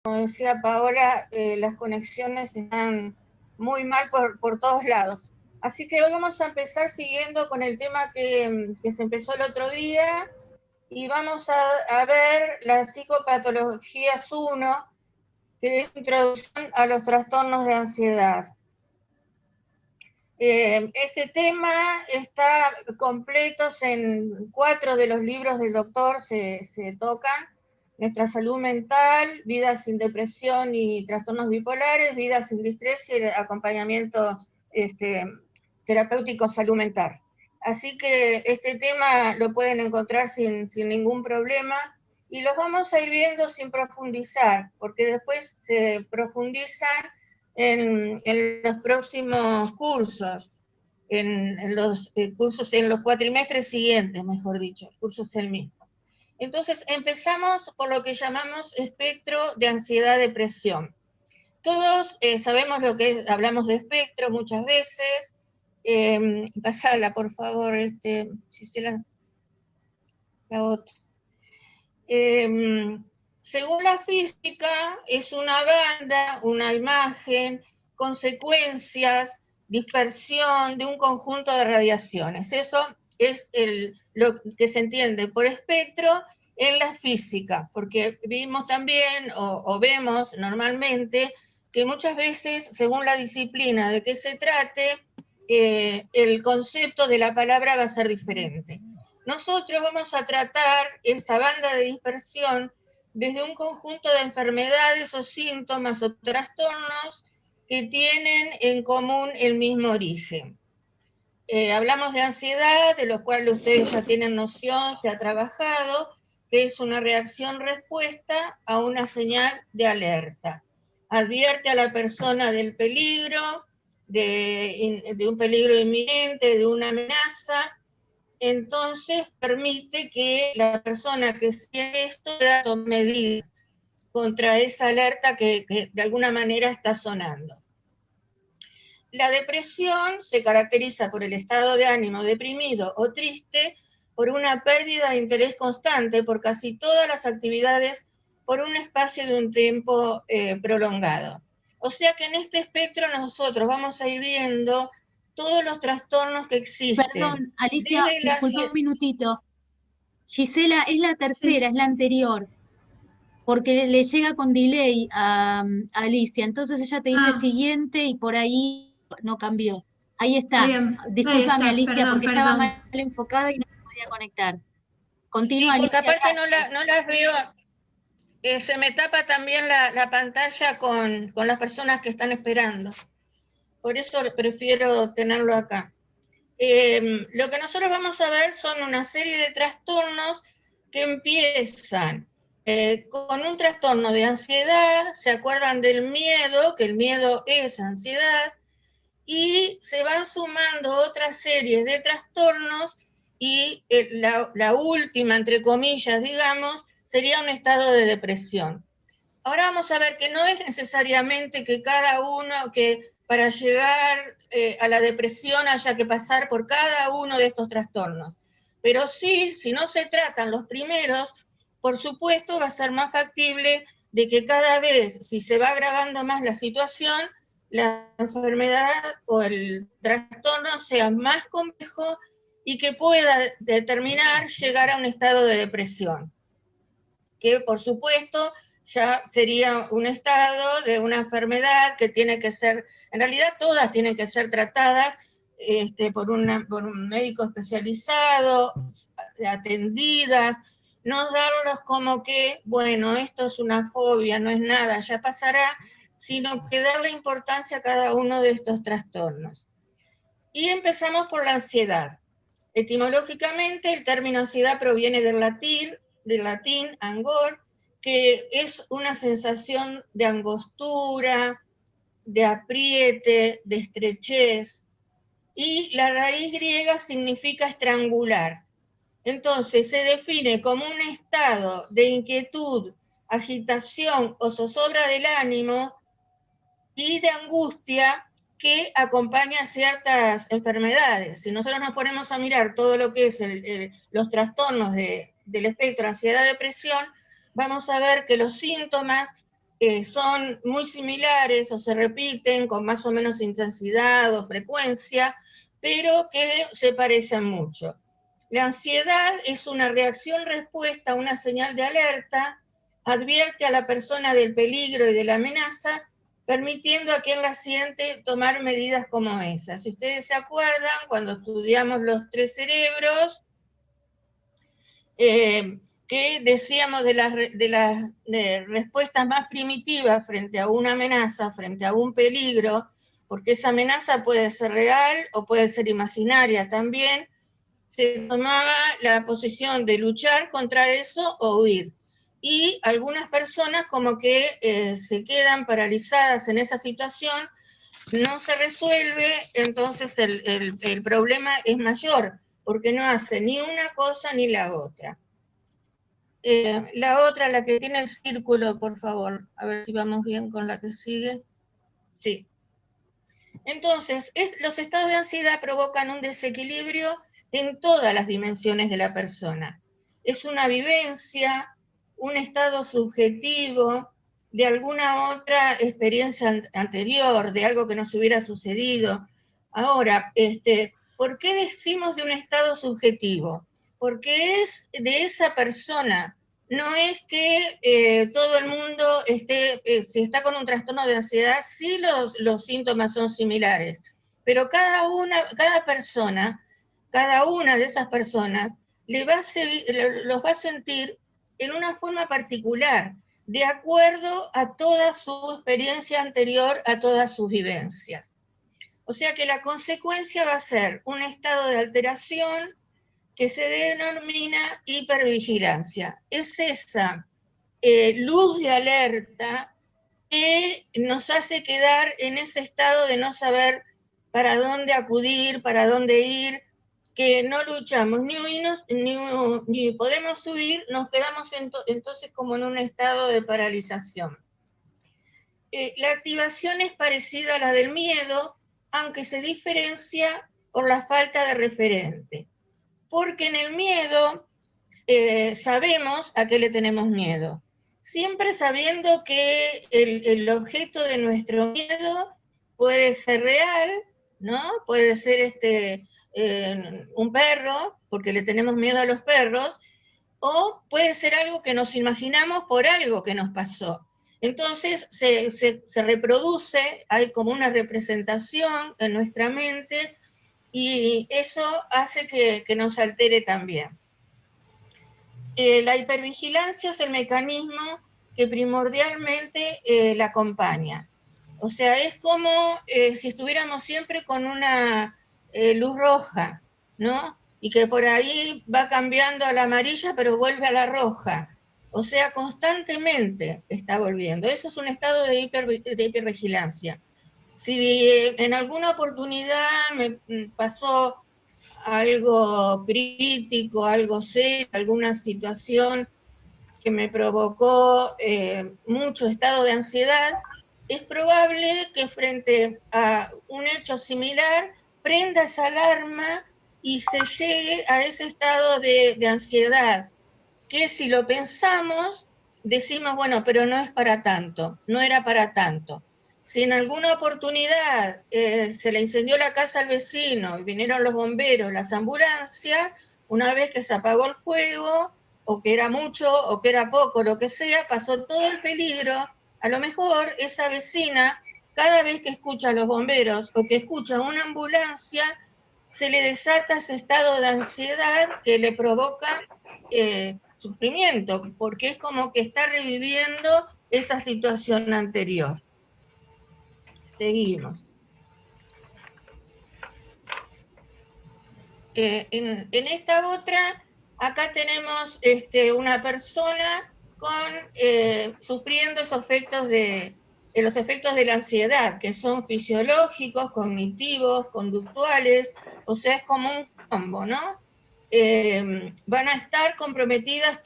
como decía Paola, las conexiones están muy mal por todos lados. Así que hoy vamos a empezar siguiendo con el tema que se empezó el otro día y vamos a ver la psicopatologías 1, que es introducción a los trastornos de ansiedad. Este tema está completo en 4 de los libros del doctor, se tocan: Nuestra salud mental, Vida sin depresión y trastornos bipolares, Vida sin distrés y acompañamiento terapéutico salud mental. Así que este tema lo pueden encontrar sin ningún problema y los vamos a ir viendo sin profundizar, porque después se profundizan en los próximos cursos, en los cursos, en los cuatrimestres siguientes, mejor dicho, el curso es el mismo. Entonces, empezamos por lo que llamamos espectro de ansiedad-depresión. Todos sabemos lo que es, hablamos de espectro muchas veces. Pasala, por favor, Gisela, la otra. Según la física, es una banda, una imagen, consecuencias, dispersión de un conjunto de radiaciones. Eso es lo que se entiende por espectro en la física, porque vimos también, o vemos normalmente, que muchas veces, según la disciplina de que se trate, el concepto de la palabra va a ser diferente. Nosotros vamos a tratar esa banda de dispersión desde un conjunto de enfermedades o síntomas o trastornos que tienen en común el mismo origen. Hablamos de ansiedad, de lo cual ustedes ya tienen noción, se ha trabajado, que es una reacción-respuesta a una señal de alerta. Advierte a la persona del peligro, de un peligro inminente, de una amenaza. Entonces permite que la persona que siente esto pueda tomar medidas contra esa alerta que de alguna manera está sonando. La depresión se caracteriza por el estado de ánimo deprimido o triste, por una pérdida de interés constante por casi todas las actividades por un espacio de un tiempo prolongado. O sea que en este espectro nosotros vamos a ir viendo todos los trastornos que existen. Perdón, Alicia, disculpe un minutito. Gisela, es la tercera, es la anterior, porque le llega con delay a Alicia, entonces ella te dice siguiente y por ahí no cambió. Ahí está. Discúlpame, Alicia, porque estaba mal enfocada y no me podía conectar. Continúa, sí, porque Alicia. aparte no las veo, se me tapa también la pantalla con las personas que están esperando. Por eso prefiero tenerlo acá. Lo que nosotros vamos a ver son una serie de trastornos que empiezan con un trastorno de ansiedad, se acuerdan del miedo, que el miedo es ansiedad, y se van sumando otras series de trastornos y la última, entre comillas, digamos, sería un estado de depresión. Ahora vamos a ver que no es necesariamente que cada uno, que para llegar a la depresión haya que pasar por cada uno de estos trastornos. Pero sí, si no se tratan los primeros, por supuesto va a ser más factible de que cada vez, si se va agravando más la situación, la enfermedad o el trastorno sea más complejo y que pueda determinar llegar a un estado de depresión, que por supuesto ya sería un estado de una enfermedad que tiene que ser, en realidad todas tienen que ser tratadas por un médico especializado, atendidas, no darlos como que, bueno, esto es una fobia, no es nada, ya pasará, sino que darle importancia a cada uno de estos trastornos. Y empezamos por la ansiedad. Etimológicamente, el término ansiedad proviene del latín angor, que es una sensación de angostura, de apriete, de estrechez, y la raíz griega significa estrangular. Entonces se define como un estado de inquietud, agitación o zozobra del ánimo y de angustia que acompaña ciertas enfermedades. Si nosotros nos ponemos a mirar todo lo que es los trastornos del espectro ansiedad-depresión, vamos a ver que los síntomas son muy similares o se repiten con más o menos intensidad o frecuencia, pero que se parecen mucho. La ansiedad es una reacción-respuesta a una señal de alerta, advierte a la persona del peligro y de la amenaza, permitiendo a quien la siente tomar medidas como esas. Si ustedes se acuerdan, cuando estudiamos los 3 cerebros, que decíamos de las respuestas más primitivas frente a una amenaza, frente a un peligro, porque esa amenaza puede ser real o puede ser imaginaria también, se tomaba la posición de luchar contra eso o huir. Y algunas personas como que se quedan paralizadas en esa situación, no se resuelve, entonces el problema es mayor, porque no hace ni una cosa ni la otra. La otra, la que tiene el círculo, por favor, a ver si vamos bien con la que sigue. Sí. Entonces, los estados de ansiedad provocan un desequilibrio en todas las dimensiones de la persona. Es una vivencia, un estado subjetivo de alguna otra experiencia anterior, de algo que nos hubiera sucedido. Ahora, ¿por qué decimos de un estado subjetivo? Porque es de esa persona. No es que todo el mundo si está con un trastorno de ansiedad, sí los síntomas son similares, pero cada persona, cada una de esas personas los va a sentir en una forma particular, de acuerdo a toda su experiencia anterior, a todas sus vivencias. O sea que la consecuencia va a ser un estado de alteración que se denomina hipervigilancia. Es esa luz de alerta que nos hace quedar en ese estado de no saber para dónde acudir, para dónde ir, que no luchamos ni podemos huir, nos quedamos entonces como en un estado de paralización. La activación es parecida a la del miedo, aunque se diferencia por la falta de referente. Porque en el miedo sabemos a qué le tenemos miedo, siempre sabiendo que el objeto de nuestro miedo puede ser real, ¿no? Puede ser un perro, porque le tenemos miedo a los perros, o puede ser algo que nos imaginamos por algo que nos pasó. Entonces se reproduce, hay como una representación en nuestra mente, y eso hace que nos altere también. La hipervigilancia es el mecanismo que primordialmente la acompaña. O sea, es como si estuviéramos siempre con una luz roja, ¿no? Y que por ahí va cambiando a la amarilla, pero vuelve a la roja. O sea, constantemente está volviendo. Eso es un estado de hipervigilancia. Si en alguna oportunidad me pasó algo crítico, algo serio, alguna situación que me provocó mucho estado de ansiedad, es probable que frente a un hecho similar prenda esa alarma y se llegue a ese estado de ansiedad, que si lo pensamos, decimos, bueno, pero no es para tanto, no era para tanto. Si en alguna oportunidad se le incendió la casa al vecino y vinieron los bomberos, las ambulancias, una vez que se apagó el fuego, o que era mucho, o que era poco, lo que sea, pasó todo el peligro, a lo mejor esa vecina, cada vez que escucha a los bomberos o que escucha una ambulancia, se le desata ese estado de ansiedad que le provoca sufrimiento, porque es como que está reviviendo esa situación anterior. Seguimos. En esta otra, acá tenemos una persona sufriendo los efectos de la ansiedad, que son fisiológicos, cognitivos, conductuales, o sea, es como un combo, ¿no? Van a estar comprometidas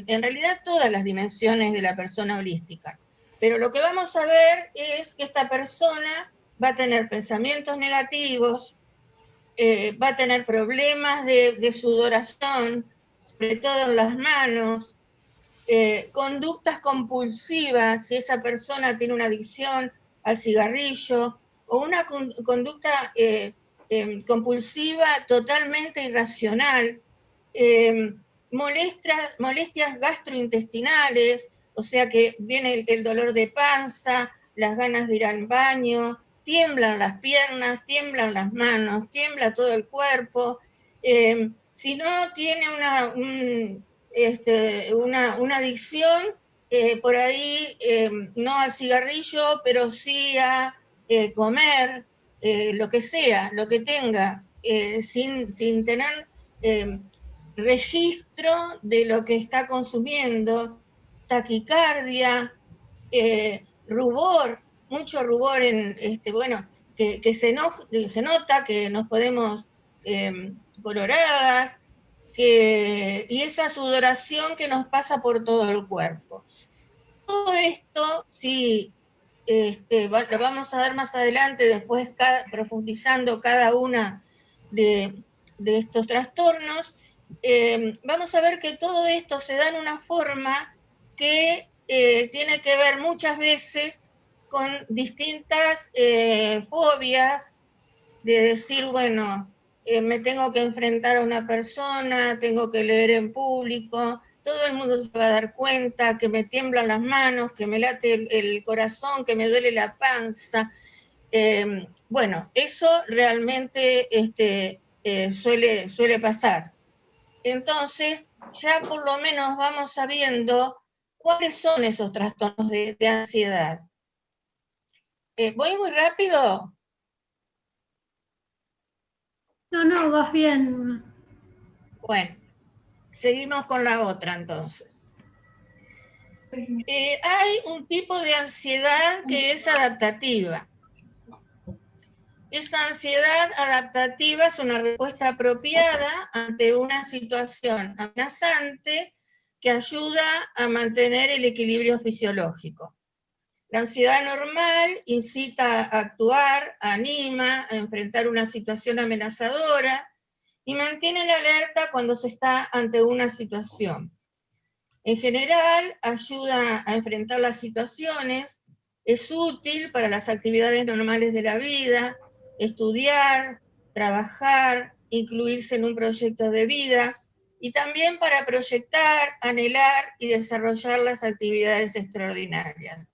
en realidad todas las dimensiones de la persona holística. Pero lo que vamos a ver es que esta persona va a tener pensamientos negativos, va a tener problemas de sudoración, sobre todo en las manos, conductas compulsivas, si esa persona tiene una adicción al cigarrillo, o una conducta compulsiva totalmente irracional, molestias gastrointestinales, o sea que viene el dolor de panza, las ganas de ir al baño, tiemblan las piernas, tiemblan las manos, tiembla todo el cuerpo. Si no tiene una adicción, por ahí no al cigarrillo, pero sí a comer, lo que sea, lo que tenga, sin tener registro de lo que está consumiendo, taquicardia, rubor, mucho rubor que se nota, que nos podemos coloradas, y esa sudoración que nos pasa por todo el cuerpo. Todo esto, sí, lo vamos a ver más adelante, después profundizando cada una de estos trastornos, vamos a ver que todo esto se da en una forma que tiene que ver muchas veces con distintas fobias, de decir, bueno, me tengo que enfrentar a una persona, tengo que leer en público, todo el mundo se va a dar cuenta que me tiemblan las manos, que me late el corazón, que me duele la panza. Bueno, eso realmente suele pasar. Entonces, ya por lo menos vamos sabiendo cuáles son esos trastornos de ansiedad. ¿Voy muy rápido? No, vas bien. Bueno, seguimos con la otra entonces. Hay un tipo de ansiedad que es adaptativa. Esa ansiedad adaptativa es una respuesta apropiada ante una situación amenazante que ayuda a mantener el equilibrio fisiológico. La ansiedad normal incita a actuar, anima a enfrentar una situación amenazadora y mantiene la alerta cuando se está ante una situación. En general, ayuda a enfrentar las situaciones, es útil para las actividades normales de la vida, estudiar, trabajar, incluirse en un proyecto de vida, y también para proyectar, anhelar y desarrollar las actividades extraordinarias.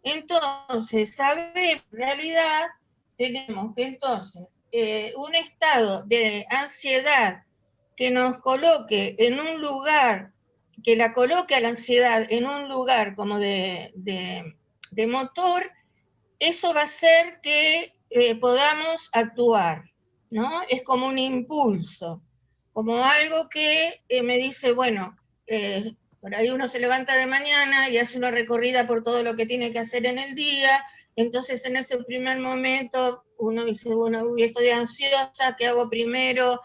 Entonces, en realidad, tenemos que entonces un estado de ansiedad que nos coloque en un lugar, que la coloque a la ansiedad en un lugar como de motor, eso va a hacer que podamos actuar, ¿no? Es como un impulso, como algo que me dice, bueno, por ahí uno se levanta de mañana y hace una recorrida por todo lo que tiene que hacer en el día, entonces en ese primer momento uno dice, bueno, uy, estoy ansiosa, ¿qué hago primero?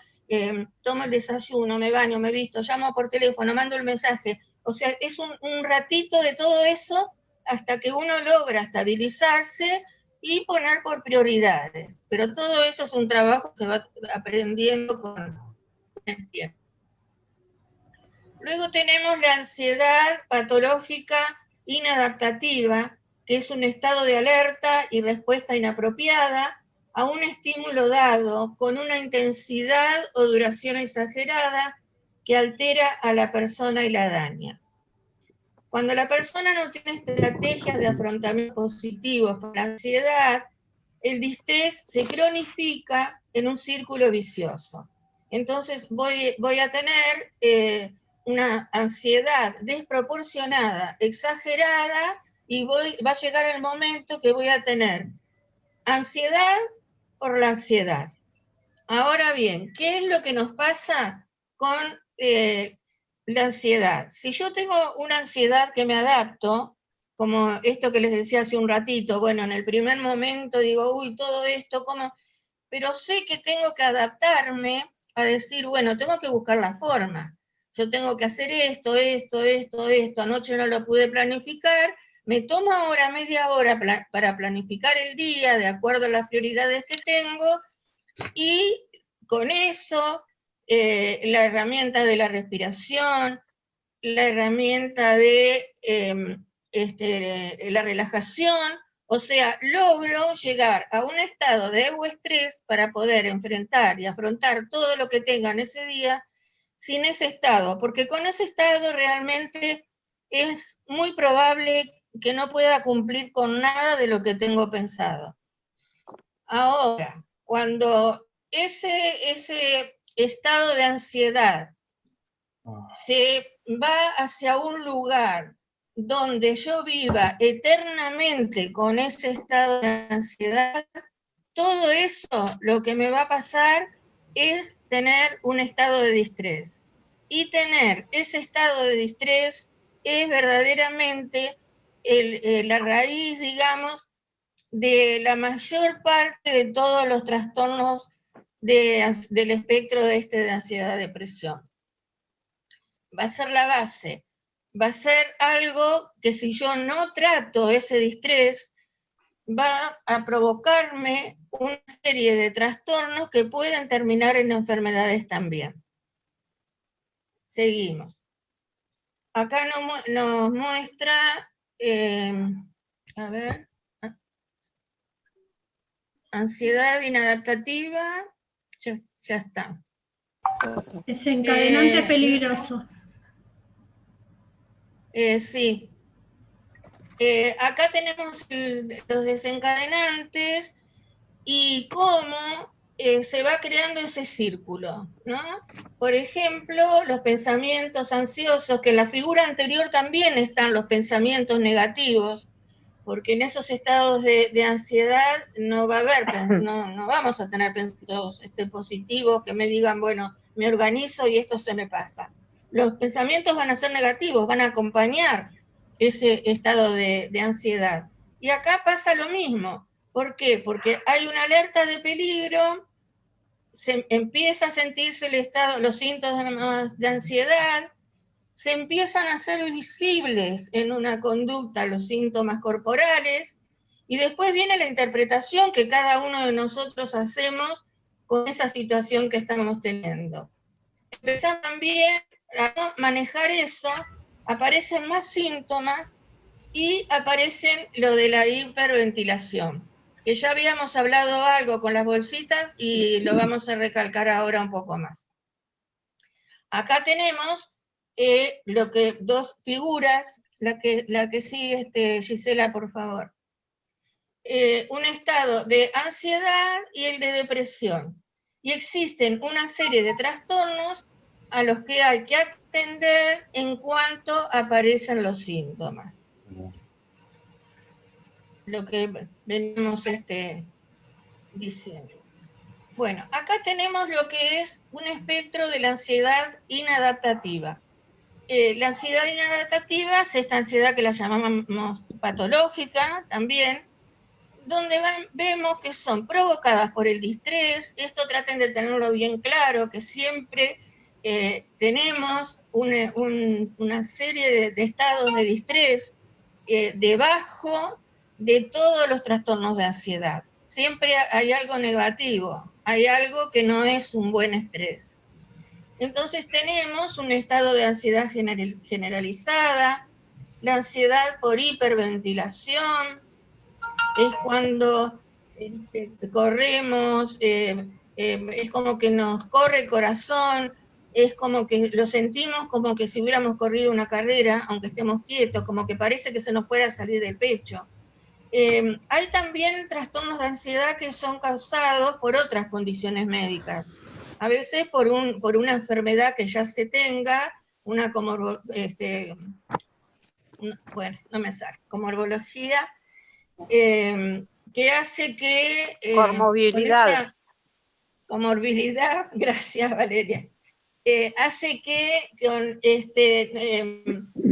Tomo el desayuno, me baño, me visto, llamo por teléfono, mando el mensaje. O sea, es un ratito de todo eso hasta que uno logra estabilizarse y poner por prioridades. Pero todo eso es un trabajo que se va aprendiendo con el tiempo. Luego tenemos la ansiedad patológica inadaptativa, que es un estado de alerta y respuesta inapropiada a un estímulo dado con una intensidad o duración exagerada que altera a la persona y la daña. Cuando la persona no tiene estrategias de afrontamiento positivos por la ansiedad, el distrés se cronifica en un círculo vicioso. Entonces voy a tener una ansiedad desproporcionada, exagerada, y va a llegar el momento que voy a tener ansiedad por la ansiedad. Ahora bien, ¿qué es lo que nos pasa con la ansiedad? Si yo tengo una ansiedad que me adapto, como esto que les decía hace un ratito, bueno, en el primer momento digo, uy, todo esto, ¿cómo? Pero sé que tengo que adaptarme a decir, bueno, tengo que buscar la forma. Yo tengo que hacer esto, anoche no lo pude planificar, me tomo ahora media hora para planificar el día de acuerdo a las prioridades que tengo, y con eso, la herramienta de la respiración, la herramienta de la relajación, o sea, logro llegar a un estado de euestrés para poder enfrentar y afrontar todo lo que tenga en ese día sin ese estado, porque con ese estado realmente es muy probable que no pueda cumplir con nada de lo que tengo pensado. Ahora, cuando ese estado de ansiedad se va hacia un lugar donde yo viva eternamente con ese estado de ansiedad, todo eso lo que me va a pasar es tener un estado de distrés. Y tener ese estado de distrés es verdaderamente la raíz, digamos, de la mayor parte de todos los trastornos del espectro de ansiedad-depresión. Va a ser la base, va a ser algo que si yo no trato ese distrés, va a provocarme una serie de trastornos que pueden terminar en enfermedades también. Seguimos. Acá nos muestra, a ver, ansiedad inadaptativa, ya está. Desencadenante peligroso. Sí. Acá tenemos los desencadenantes y cómo se va creando ese círculo, ¿no? Por ejemplo, los pensamientos ansiosos, que en la figura anterior también están los pensamientos negativos, porque en esos estados de ansiedad no va a haber, no vamos a tener pensamientos positivos que me digan, bueno, me organizo y esto se me pasa. Los pensamientos van a ser negativos, van a acompañar ese estado de ansiedad. Y acá pasa lo mismo. ¿Por qué? Porque hay una alerta de peligro, se empieza a sentirse los síntomas de ansiedad, se empiezan a hacer visibles en una conducta los síntomas corporales, y después viene la interpretación que cada uno de nosotros hacemos con esa situación que estamos teniendo. Empezamos también a manejar eso, aparecen más síntomas y aparecen lo de la hiperventilación, que ya habíamos hablado algo con las bolsitas y lo vamos a recalcar ahora un poco más. Acá tenemos dos figuras, la que sigue, Gisela, por favor. Un estado de ansiedad y el de depresión. Y existen una serie de trastornos a los que hay que atender en cuanto aparecen los síntomas. Lo que venimos diciendo. Bueno, acá tenemos lo que es un espectro de la ansiedad inadaptativa. La ansiedad inadaptativa es esta ansiedad que la llamamos patológica también, donde vemos que son provocadas por el distrés. Esto traten de tenerlo bien claro, que siempre tenemos una serie de estados de distrés debajo de todos los trastornos de ansiedad. Siempre hay algo negativo, hay algo que no es un buen estrés. Entonces tenemos un estado de ansiedad generalizada, la ansiedad por hiperventilación, es cuando corremos, es como que nos corre el corazón, es como que lo sentimos como que si hubiéramos corrido una carrera, aunque estemos quietos, como que parece que se nos fuera a salir del pecho. Hay también trastornos de ansiedad que son causados por otras condiciones médicas. A veces por una enfermedad que ya se tenga, una comorbología, que hace que... comorbilidad. Comorbilidad, gracias Valeria, hace que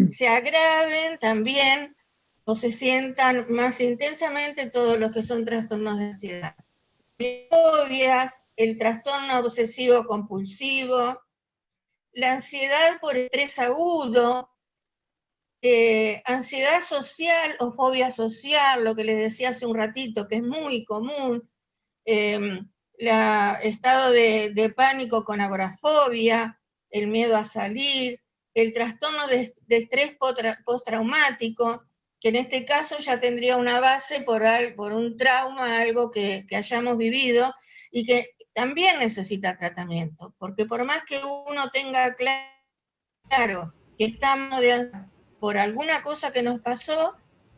se agraven también o se sientan más intensamente todos los que son trastornos de ansiedad. Fobias, el trastorno obsesivo compulsivo, la ansiedad por estrés agudo, ansiedad social o fobia social, lo que les decía hace un ratito, que es muy común, estado de pánico con agorafobia, el miedo a salir, el trastorno de estrés postraumático, que en este caso ya tendría una base por un trauma, algo que hayamos vivido, y que también necesita tratamiento, porque por más que uno tenga claro que estamos por alguna cosa que nos pasó,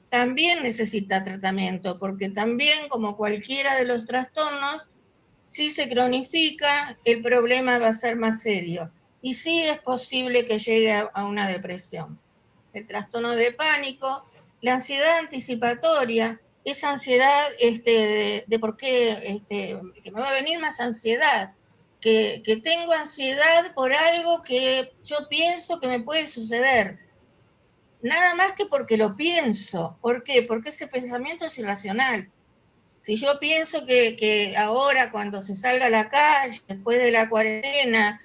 también necesita tratamiento, porque también, como cualquiera de los trastornos, si se cronifica, el problema va a ser más serio, y sí es posible que llegue a una depresión. El trastorno de pánico, la ansiedad anticipatoria, esa ansiedad de por qué, que me va a venir más ansiedad, que tengo ansiedad por algo que yo pienso que me puede suceder, nada más que porque lo pienso. ¿Por qué? Porque ese pensamiento es irracional. Si yo pienso que ahora cuando se salga a la calle, después de la cuarentena,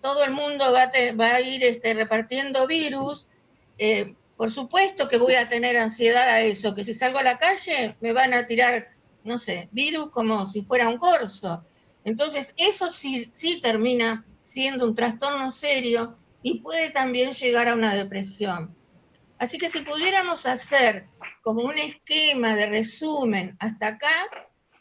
todo el mundo va a ir repartiendo virus, por supuesto que voy a tener ansiedad a eso, que si salgo a la calle me van a tirar, no sé, virus como si fuera un corzo. Entonces, eso sí termina siendo un trastorno serio y puede también llegar a una depresión. Así que si pudiéramos hacer como un esquema de resumen hasta acá,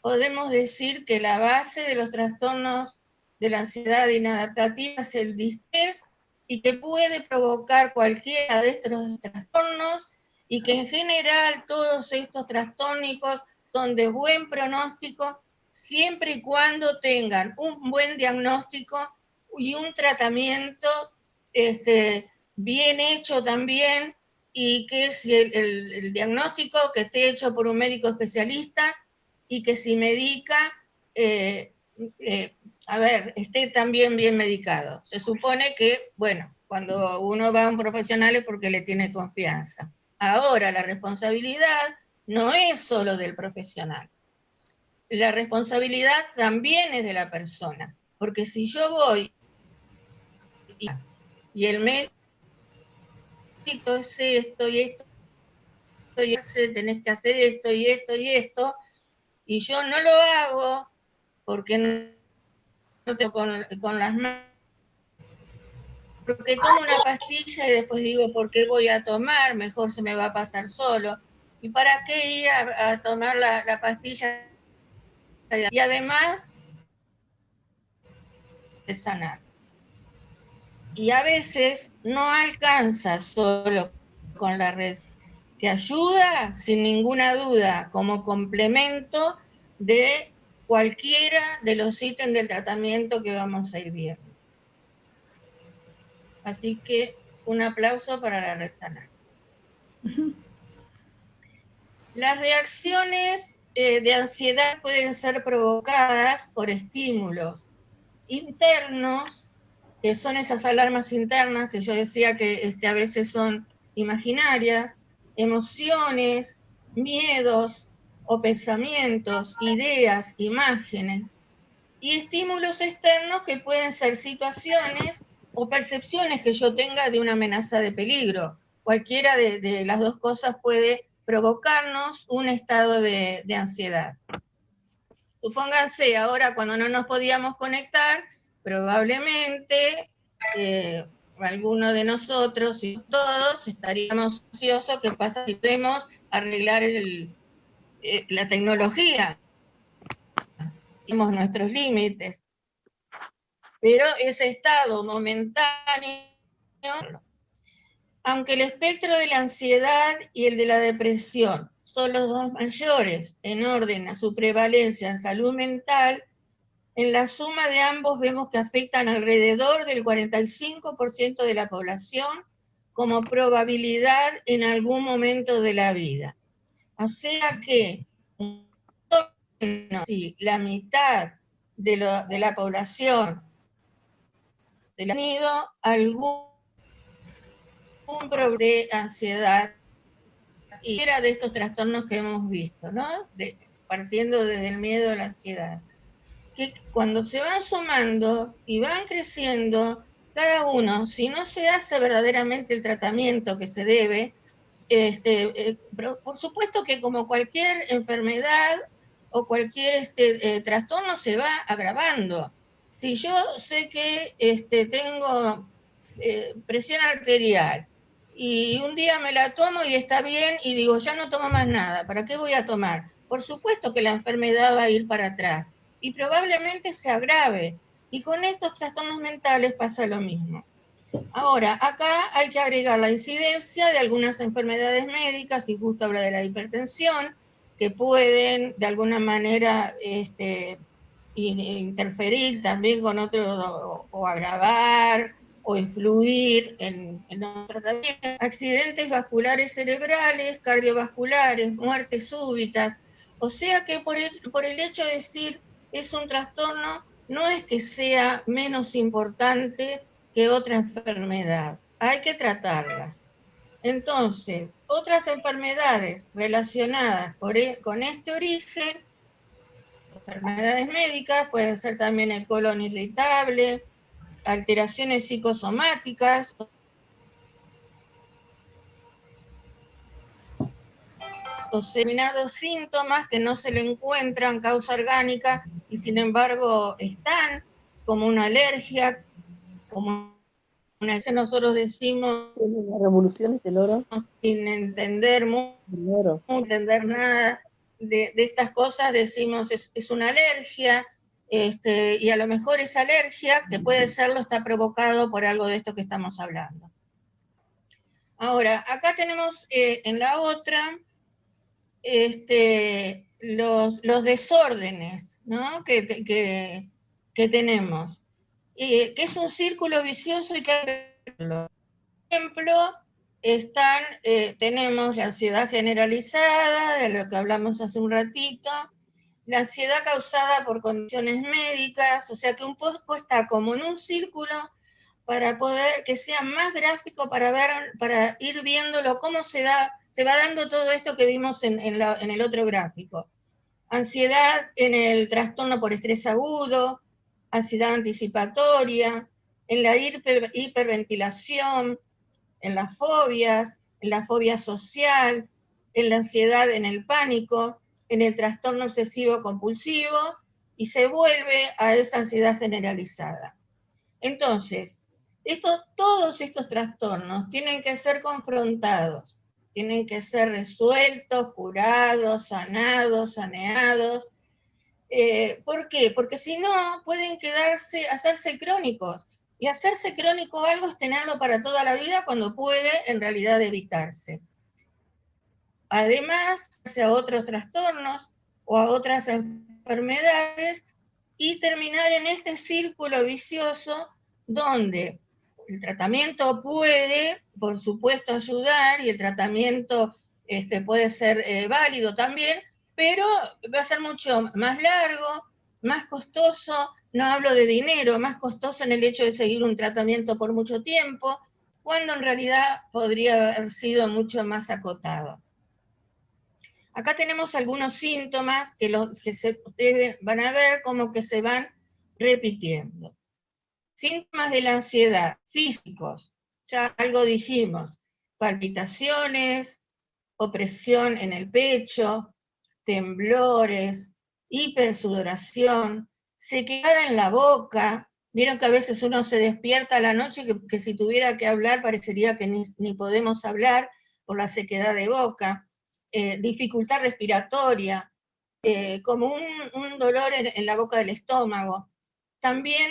podemos decir que la base de los trastornos de la ansiedad inadaptativa es el distrés, y que puede provocar cualquiera de estos trastornos, y que en general todos estos trastónicos son de buen pronóstico, siempre y cuando tengan un buen diagnóstico y un tratamiento bien hecho también, y que si el diagnóstico que esté hecho por un médico especialista, y que si medica, esté también bien medicado. Se supone que, bueno, cuando uno va a un profesional es porque le tiene confianza. Ahora, la responsabilidad no es solo del profesional. La responsabilidad también es de la persona, porque si yo voy y el médico es esto y esto, y tenés que hacer esto y esto y esto, y yo no lo hago porque no tengo con las manos, porque tomo una pastilla y después digo, ¿por qué voy a tomar? Mejor se me va a pasar solo. ¿Y para qué ir a tomar la pastilla? Y además, de sanar. Y a veces no alcanza solo con la red, que ayuda sin ninguna duda como complemento de cualquiera de los ítems del tratamiento que vamos a ir viendo. Así que un aplauso para la red Sanar. Las reacciones de ansiedad pueden ser provocadas por estímulos internos, que son esas alarmas internas que yo decía que a veces son imaginarias, emociones, miedos o pensamientos, ideas, imágenes, y estímulos externos que pueden ser situaciones o percepciones que yo tenga de una amenaza de peligro. Cualquiera de las dos cosas puede provocarnos un estado de ansiedad. Supónganse, ahora cuando no nos podíamos conectar, probablemente alguno de nosotros y todos estaríamos ansiosos. ¿Qué pasa si podemos arreglar la tecnología? Tenemos nuestros límites. Pero ese estado momentáneo, aunque el espectro de la ansiedad y el de la depresión son los dos mayores en orden a su prevalencia en salud mental, en la suma de ambos vemos que afectan alrededor del 45% de la población como probabilidad en algún momento de la vida. O sea que la mitad de la población ha tenido algún problema de ansiedad, y era de estos trastornos que hemos visto, ¿no? Partiendo desde el miedo a la ansiedad. Que cuando se van sumando y van creciendo, cada uno, si no se hace verdaderamente el tratamiento que se debe, por supuesto que como cualquier enfermedad o cualquier trastorno se va agravando. Si yo sé que tengo presión arterial, y un día me la tomo y está bien, y digo, ya no tomo más nada, ¿para qué voy a tomar? Por supuesto que la enfermedad va a ir para atrás, y probablemente se agrave, y con estos trastornos mentales pasa lo mismo. Ahora, acá hay que agregar la incidencia de algunas enfermedades médicas, y justo habla de la hipertensión, que pueden de alguna manera interferir también con otro, o agravar, o influir en los tratamientos. Accidentes vasculares cerebrales, cardiovasculares, muertes súbitas. O sea que por el hecho de decir es un trastorno, no es que sea menos importante que otra enfermedad. Hay que tratarlas. Entonces, otras enfermedades relacionadas con este origen, enfermedades médicas, pueden ser también el colon irritable, alteraciones psicosomáticas, o determinados síntomas que no se le encuentran causa orgánica y sin embargo están, como una alergia, como una que nosotros decimos las revoluciones del oro. sin entender entender nada de estas cosas, decimos es una alergia, y a lo mejor esa alergia, que puede serlo, está provocado por algo de esto que estamos hablando. Ahora, acá tenemos en la otra los desórdenes, ¿no? que tenemos, que es un círculo vicioso y que hay que verlo. Por ejemplo, tenemos la ansiedad generalizada, de lo que hablamos hace un ratito, la ansiedad causada por condiciones médicas, o sea que un poco está como en un círculo para poder que sea más gráfico, para ir viéndolo cómo se va dando todo esto que vimos en el otro gráfico. Ansiedad en el trastorno por estrés agudo, ansiedad anticipatoria, en la hiperventilación, en las fobias, en la fobia social, en la ansiedad, en el pánico, en el trastorno obsesivo compulsivo, y se vuelve a esa ansiedad generalizada. Entonces, todos estos trastornos tienen que ser confrontados, tienen que ser resueltos, curados, sanados, saneados. ¿Por qué? Porque si no, pueden hacerse crónicos. Y hacerse crónico algo es tenerlo para toda la vida, cuando puede en realidad evitarse. Además, a otros trastornos o a otras enfermedades, y terminar en este círculo vicioso donde el tratamiento puede, por supuesto, ayudar, y el tratamiento puede ser válido también, pero va a ser mucho más largo, más costoso, no hablo de dinero, más costoso en el hecho de seguir un tratamiento por mucho tiempo, cuando en realidad podría haber sido mucho más acotado. Acá tenemos algunos síntomas que van a ver como que se van repitiendo. Síntomas de la ansiedad, físicos, ya algo dijimos, palpitaciones, opresión en el pecho, temblores, hipersudoración, sequedad en la boca. Vieron que a veces uno se despierta a la noche que si tuviera que hablar parecería que ni podemos hablar por la sequedad de boca. Dificultad respiratoria, como un dolor en la boca del estómago. También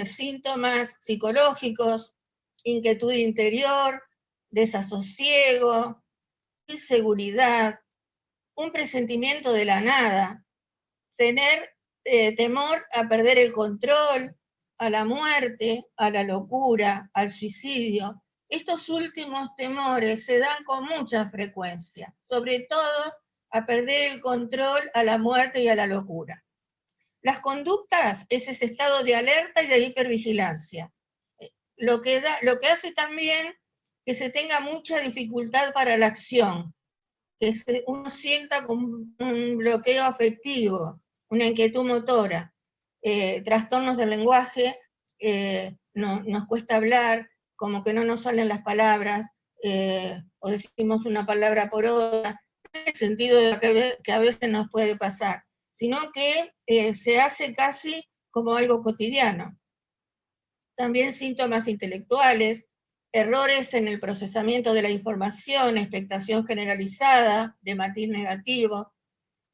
síntomas psicológicos, inquietud interior, desasosiego, inseguridad, un presentimiento de la nada, tener temor a perder el control, a la muerte, a la locura, al suicidio. Estos últimos temores se dan con mucha frecuencia, sobre todo a perder el control, a la muerte y a la locura. Las conductas es ese estado de alerta y de hipervigilancia. Lo que hace también que se tenga mucha dificultad para la acción, que uno sienta como un bloqueo afectivo, una inquietud motora, trastornos del lenguaje, nos cuesta hablar, como que no nos salen las palabras, o decimos una palabra por otra, no en el sentido de que a veces nos puede pasar, sino que se hace casi como algo cotidiano. también síntomas intelectuales, errores en el procesamiento de la información, expectación generalizada, de matiz negativo,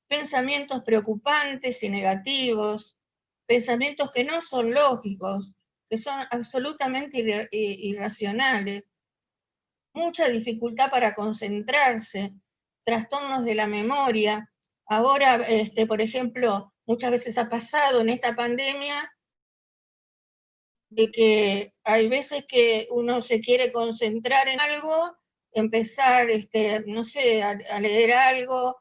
pensamientos preocupantes y negativos, pensamientos que no son lógicos, que son absolutamente irracionales, mucha dificultad para concentrarse, trastornos de la memoria. Ahora, por ejemplo, muchas veces ha pasado en esta pandemia de que hay veces que uno se quiere concentrar en algo, empezar, no sé, a leer algo,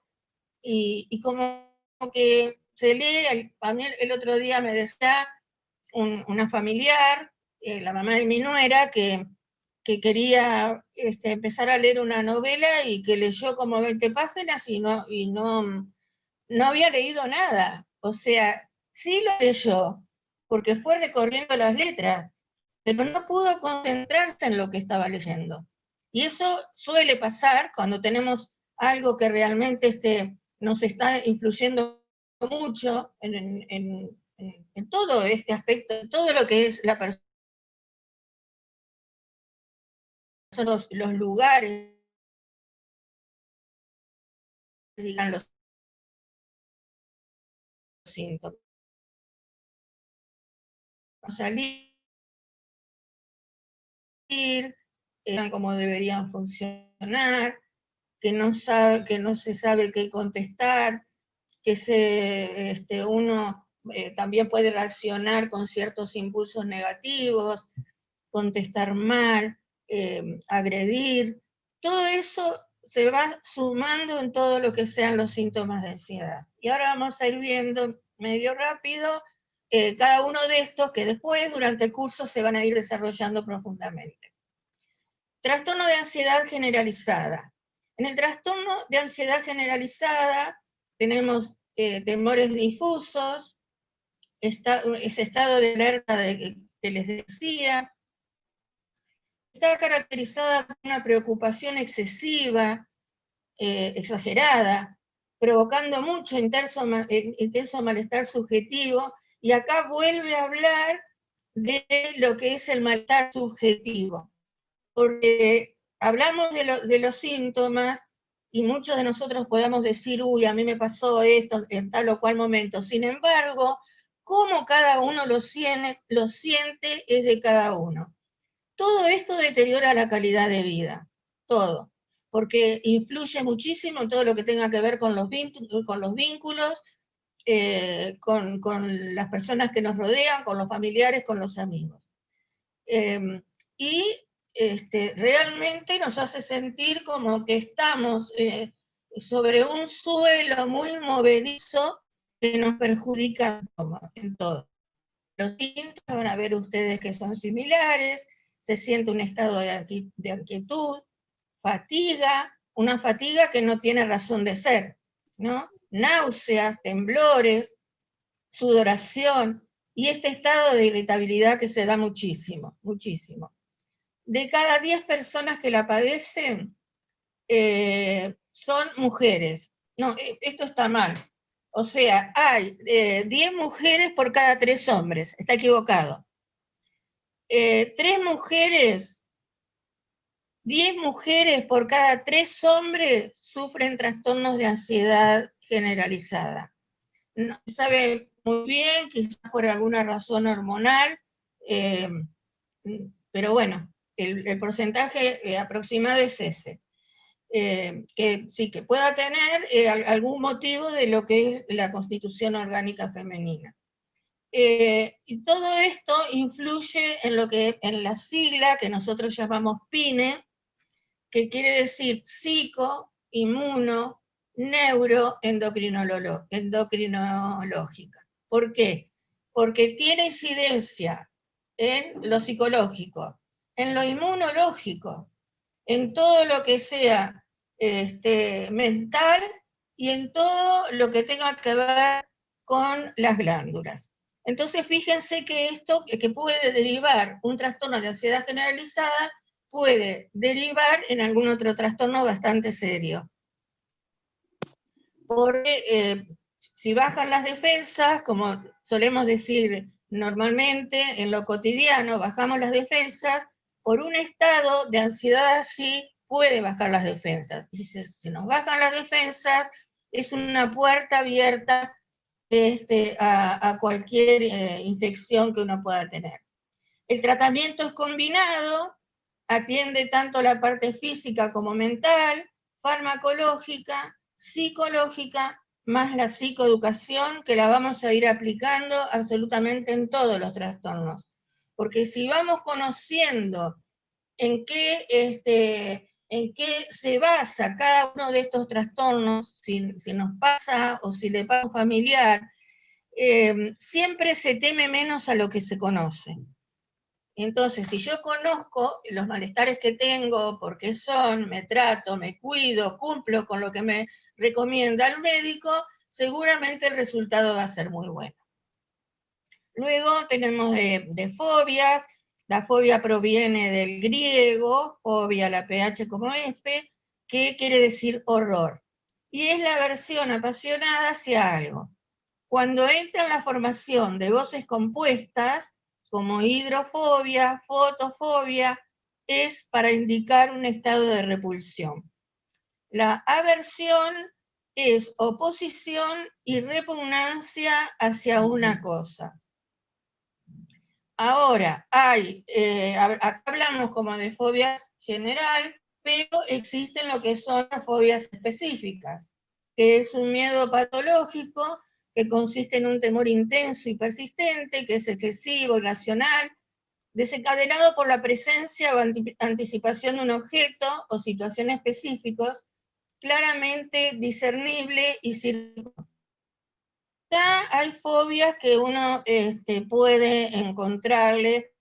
y como que se lee. A mí el otro día me decía una familiar, la mamá de mi nuera, que quería empezar a leer una novela y que leyó como 20 páginas y no había leído nada. O sea, sí lo leyó, porque fue recorriendo las letras, pero no pudo concentrarse en lo que estaba leyendo. Y eso suele pasar cuando tenemos algo que realmente nos está influyendo mucho en todo este aspecto, en todo lo que es la persona, los lugares, digan los síntomas. Salir, cómo deberían funcionar, que no se sabe qué contestar, que uno también puede reaccionar con ciertos impulsos negativos, contestar mal, agredir. Todo eso se va sumando en todo lo que sean los síntomas de ansiedad. Y ahora vamos a ir viendo medio rápido cada uno de estos, que después durante el curso se van a ir desarrollando profundamente. Trastorno de ansiedad generalizada. En el trastorno de ansiedad generalizada tenemos temores difusos, ese estado de alerta que les decía, está caracterizada por una preocupación excesiva, exagerada, provocando mucho intenso malestar subjetivo, y acá vuelve a hablar de lo que es el malestar subjetivo, porque hablamos de los síntomas, y muchos de nosotros podemos decir, uy, a mí me pasó esto en tal o cual momento. Sin embargo, cómo cada uno lo siente es de cada uno. Todo esto deteriora la calidad de vida, todo, porque influye muchísimo en todo lo que tenga que ver con los vínculos, con las personas que nos rodean, con los familiares, con los amigos. Y realmente nos hace sentir como que estamos sobre un suelo muy movedizo que nos perjudica en todo. Los síntomas van a ver ustedes que son similares. Se siente un estado de inquietud, fatiga, una fatiga que no tiene razón de ser, ¿no? Náuseas, temblores, sudoración, y este estado de irritabilidad que se da muchísimo, muchísimo. De cada 10 personas que la padecen, son mujeres. No, esto está mal. O sea, hay 10 mujeres por cada 3 hombres. Está equivocado. 10 mujeres por cada 3 hombres sufren trastornos de ansiedad generalizada. No se sabe muy bien, quizás por alguna razón hormonal, pero bueno, el porcentaje aproximado es ese. Que sí, que pueda tener algún motivo de lo que es la constitución orgánica femenina. Y todo esto influye en la sigla que nosotros llamamos PINE, que quiere decir psico, inmuno, neuro, endocrinológica. ¿Por qué? Porque tiene incidencia en lo psicológico, en lo inmunológico, en todo lo que sea mental, y en todo lo que tenga que ver con las glándulas. Entonces, fíjense que esto, que puede derivar un trastorno de ansiedad generalizada, puede derivar en algún otro trastorno bastante serio. Porque si bajan las defensas, como solemos decir normalmente en lo cotidiano bajamos las defensas, por un estado de ansiedad así puede bajar las defensas. Y si nos bajan las defensas, es una puerta abierta a cualquier infección que uno pueda tener. El tratamiento es combinado, atiende tanto la parte física como mental, farmacológica, psicológica, más la psicoeducación, que la vamos a ir aplicando absolutamente en todos los trastornos. Porque si vamos conociendo en qué se basa cada uno de estos trastornos, si nos pasa o si le pasa a un familiar, siempre se teme menos a lo que se conoce. Entonces, si yo conozco los malestares que tengo, por qué son, me trato, me cuido, cumplo con lo que me recomienda el médico, seguramente el resultado va a ser muy bueno. Luego tenemos de fobias. La fobia proviene del griego, fobia, la PH como F, que quiere decir horror. Y es la aversión apasionada hacia algo. Cuando entra en la formación de voces compuestas, como hidrofobia, fotofobia, es para indicar un estado de repulsión. La aversión es oposición y repugnancia hacia una cosa. Ahora, acá hablamos como de fobias general, pero existen lo que son las fobias específicas, que es un miedo patológico que consiste en un temor intenso y persistente, que es excesivo, irracional, desencadenado por la presencia o anticipación de un objeto o situación específicos, claramente discernible y circunscrito. Acá hay fobias que uno puede encontrarle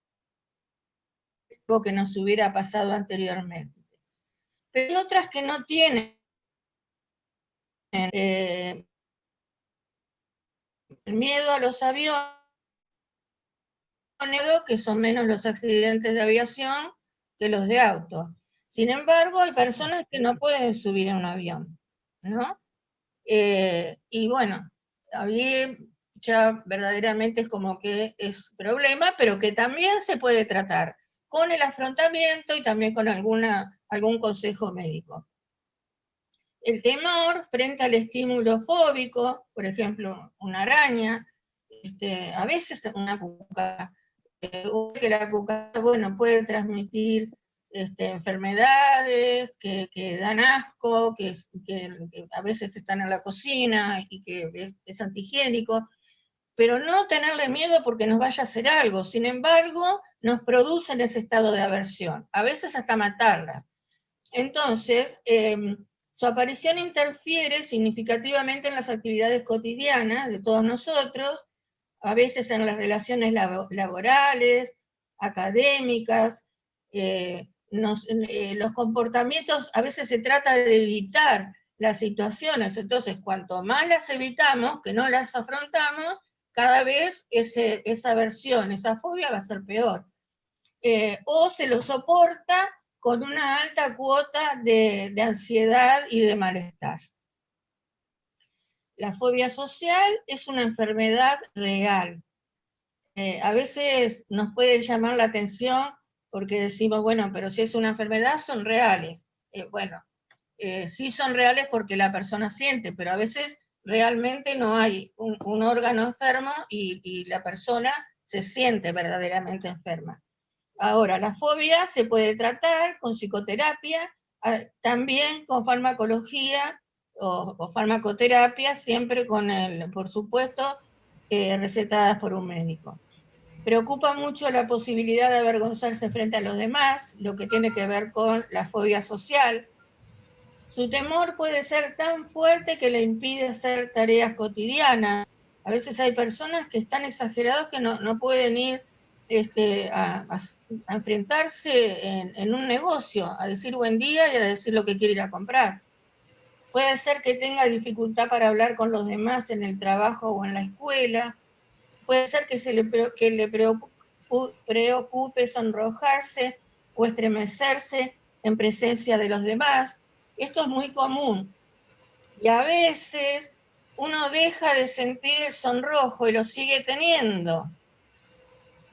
algo que nos hubiera pasado anteriormente. Pero hay otras que no tienen el miedo a los aviones, que son menos los accidentes de aviación que los de auto. Sin embargo, hay personas que no pueden subir a un avión, ¿no? Y bueno, ahí ya verdaderamente es como que es problema, pero que también se puede tratar con el afrontamiento y también con algún consejo médico. El temor frente al estímulo fóbico, por ejemplo, una araña, a veces una cucaracha, que la cucaracha, bueno, puede transmitir enfermedades que dan asco, que a veces están en la cocina y que es antihigiénico, pero no tenerle miedo porque nos vaya a hacer algo. Sin embargo, nos producen ese estado de aversión, a veces hasta matarlas. Entonces, su aparición interfiere significativamente en las actividades cotidianas de todos nosotros, a veces en las relaciones laborales, académicas, los comportamientos, a veces se trata de evitar las situaciones, entonces cuanto más las evitamos, que no las afrontamos, cada vez esa aversión, esa fobia va a ser peor. O se lo soporta con una alta cuota de ansiedad y de malestar. La fobia social es una enfermedad real. A veces nos puede llamar la atención porque decimos, bueno, pero si es una enfermedad son reales. Sí son reales porque la persona siente, pero a veces realmente no hay un órgano enfermo y la persona se siente verdaderamente enferma. Ahora, la fobia se puede tratar con psicoterapia, también con farmacología o farmacoterapia, siempre por supuesto, recetadas por un médico. Preocupa mucho la posibilidad de avergonzarse frente a los demás, lo que tiene que ver con la fobia social. Su temor puede ser tan fuerte que le impide hacer tareas cotidianas. A veces hay personas que están exagerados que no pueden ir a enfrentarse en un negocio, a decir buen día y a decir lo que quiere ir a comprar. Puede ser que tenga dificultad para hablar con los demás en el trabajo o en la escuela. Puede ser que le preocupe sonrojarse o estremecerse en presencia de los demás. Esto es muy común. Y a veces uno deja de sentir el sonrojo y lo sigue teniendo.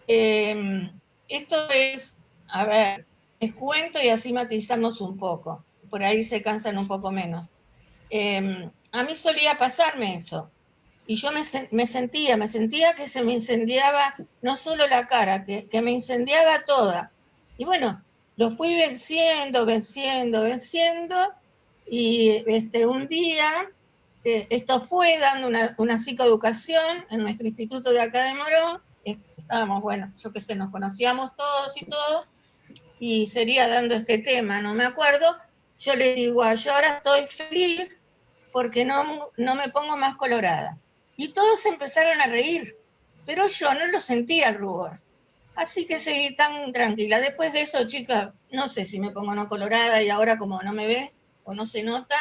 Esto es, a ver, les cuento y así matizamos un poco, por ahí se cansan un poco menos. A mí solía pasarme eso, y yo me sentía que se me incendiaba no solo la cara, que me incendiaba toda. Y bueno, lo fui venciendo, y un día, esto fue dando una psicoeducación en nuestro instituto de acá de Morón. Estábamos, bueno, yo qué sé, nos conocíamos todos y todo, y sería dando este tema, no me acuerdo. Yo les digo, yo ahora estoy feliz porque no me pongo más colorada. Y todos empezaron a reír, pero yo no lo sentía el rubor. Así que seguí tan tranquila. Después de eso, chica, no sé si me pongo no colorada y ahora como no me ve o no se nota,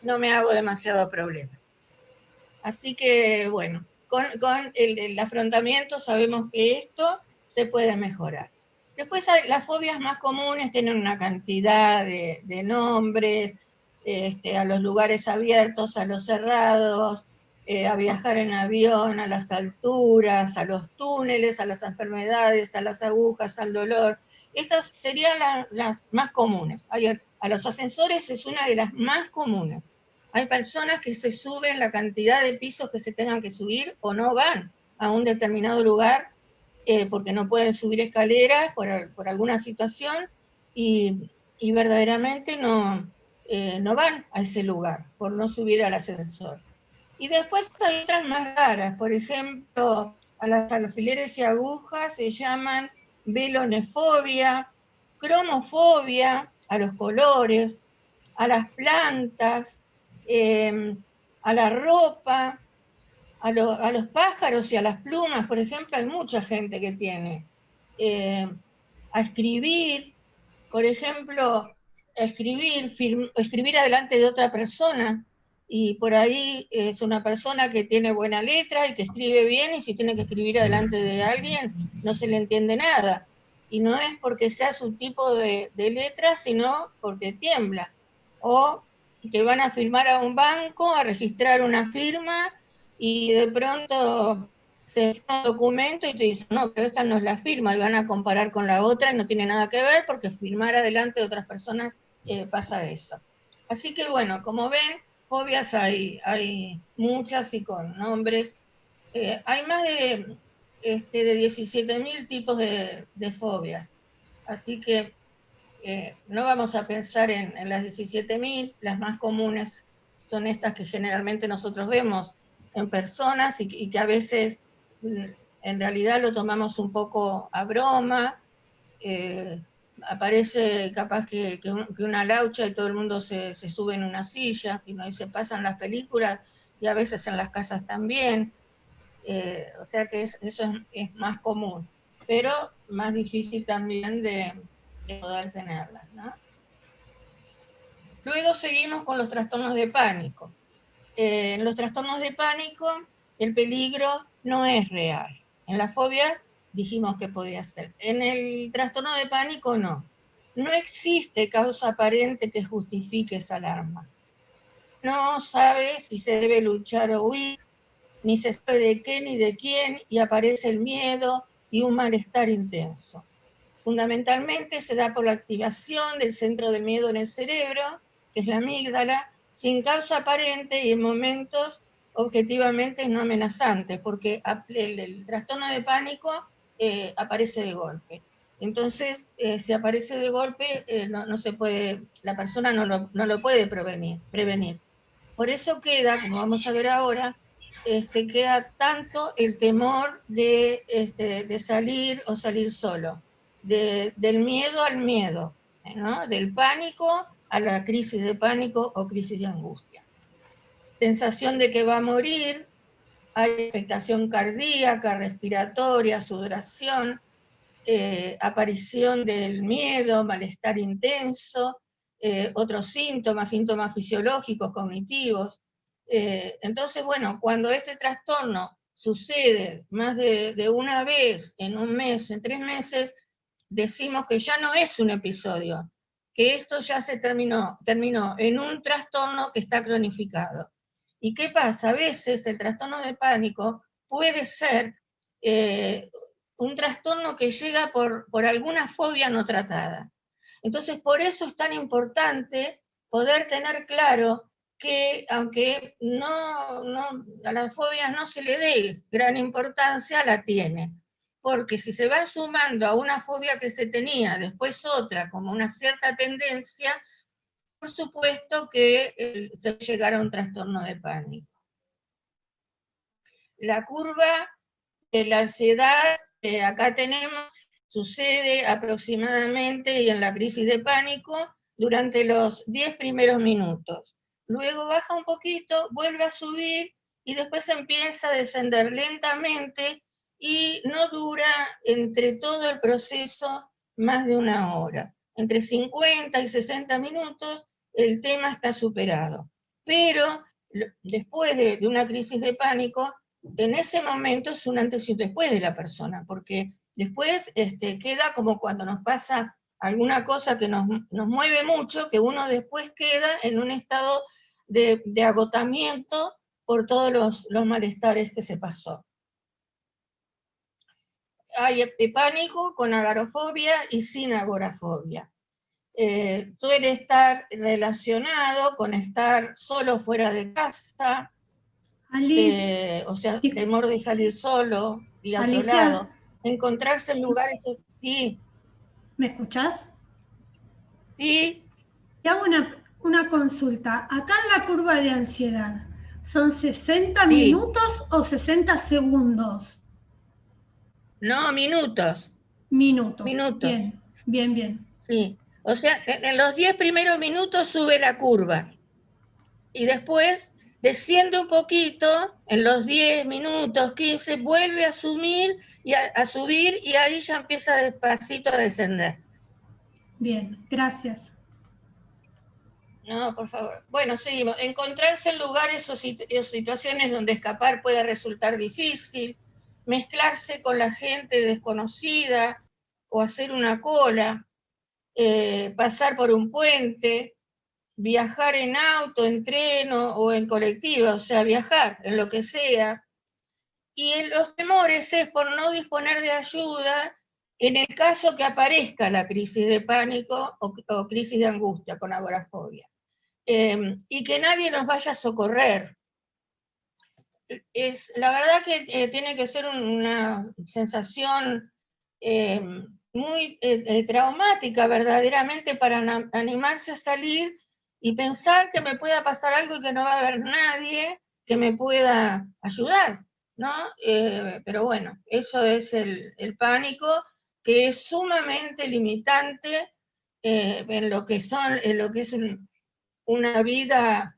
no me hago demasiado problema. Así que, bueno, con el afrontamiento sabemos que esto se puede mejorar. Después las fobias más comunes tienen una cantidad de nombres, a los lugares abiertos, a los cerrados, a viajar en avión, a las alturas, a los túneles, a las enfermedades, a las agujas, al dolor. Estas serían las más comunes. A los ascensores es una de las más comunes. Hay personas que se suben la cantidad de pisos que se tengan que subir o no van a un determinado lugar porque no pueden subir escaleras por alguna situación y verdaderamente no van a ese lugar por no subir al ascensor. Y después hay otras más raras, por ejemplo, a las alfileres y agujas se llaman velonefobia, cromofobia, a los colores, a las plantas, a la ropa, a los pájaros y a las plumas, por ejemplo, hay mucha gente que tiene. A escribir, por ejemplo, escribir adelante de otra persona, y por ahí es una persona que tiene buena letra y que escribe bien, y si tiene que escribir adelante de alguien, no se le entiende nada. Y no es porque sea su tipo de letra, sino porque tiembla. O que van a firmar a un banco, a registrar una firma, y de pronto se firma un documento y te dicen, no, pero esta no es la firma, y van a comparar con la otra y no tiene nada que ver porque firmar adelante de otras personas pasa eso. Así que bueno, como ven, fobias hay muchas y con nombres. Hay más de 17.000 tipos de fobias. Así que no vamos a pensar en las 17.000, las más comunes son estas que generalmente nosotros vemos en personas y que a veces en realidad lo tomamos un poco a broma. Aparece capaz que una laucha y todo el mundo se sube en una silla, y se pasan las películas y a veces en las casas también. O sea que eso es más común, pero más difícil también de poder tenerlas, ¿no? Luego seguimos con los trastornos de pánico. En los trastornos de pánico, el peligro no es real. En las fobias dijimos que podía ser. En el trastorno de pánico, no. No existe causa aparente que justifique esa alarma. No sabe si se debe luchar o huir, ni se sabe de qué ni de quién, y aparece el miedo y un malestar intenso. Fundamentalmente se da por la activación del centro de miedo en el cerebro, que es la amígdala, sin causa aparente y en momentos objetivamente no amenazantes, porque el trastorno de pánico aparece de golpe. Entonces, si aparece de golpe, no se puede, la persona no lo puede prevenir. Por eso queda, como vamos a ver ahora, queda tanto el temor de salir o salir solo. Del miedo al miedo, ¿no? Del pánico a la crisis de pánico o crisis de angustia. Sensación de que va a morir, hay expectación cardíaca, respiratoria, sudoración, aparición del miedo, malestar intenso, otros síntomas fisiológicos, cognitivos. Entonces, bueno, cuando este trastorno sucede más de una vez en un mes, en 3 meses, decimos que ya no es un episodio, que esto ya se terminó en un trastorno que está cronificado. ¿Y qué pasa? A veces el trastorno de pánico puede ser un trastorno que llega por alguna fobia no tratada. Entonces, por eso es tan importante poder tener claro que, aunque a las fobias no se le dé gran importancia, la tiene. Porque si se van sumando a una fobia que se tenía, después otra, como una cierta tendencia, por supuesto que se llegará a un trastorno de pánico. La curva de la ansiedad, acá tenemos, sucede aproximadamente, y en la crisis de pánico, durante los 10 primeros minutos. Luego baja un poquito, vuelve a subir, y después empieza a descender lentamente, y no dura entre todo el proceso más de una hora. Entre 50 y 60 minutos el tema está superado. Pero después de una crisis de pánico, en ese momento es un antes y un después de la persona, porque después queda como cuando nos pasa alguna cosa que nos mueve mucho, que uno después queda en un estado de agotamiento por todos los malestares que se pasó. Hay pánico con agorafobia y sin agorafobia. Suele estar relacionado con estar solo fuera de casa, o sea, temor de salir solo y a otro lado. Encontrarse en lugares... Sí. ¿Me escuchás? Sí. Te hago una consulta. Acá en la curva de ansiedad, ¿son 60 minutos o 60 segundos? No, minutos. Minutos. Minutos. Bien, bien, bien. Sí. O sea, en los 10 primeros minutos sube la curva. Y después desciende un poquito, en los 10 minutos, 15, vuelve a subir y ahí ya empieza despacito a descender. Bien, gracias. No, por favor. Bueno, seguimos. Encontrarse en lugares o situaciones donde escapar puede resultar difícil, mezclarse con la gente desconocida o hacer una cola, pasar por un puente, viajar en auto, en tren o en colectiva, o sea, viajar en lo que sea. Y los temores es por no disponer de ayuda en el caso que aparezca la crisis de pánico o crisis de angustia con agorafobia. Y que nadie nos vaya a socorrer. La verdad que tiene que ser una sensación muy traumática verdaderamente para animarse a salir y pensar que me pueda pasar algo y que no va a haber nadie que me pueda ayudar, ¿no? Pero bueno, eso es el pánico, que es sumamente limitante en lo que es una vida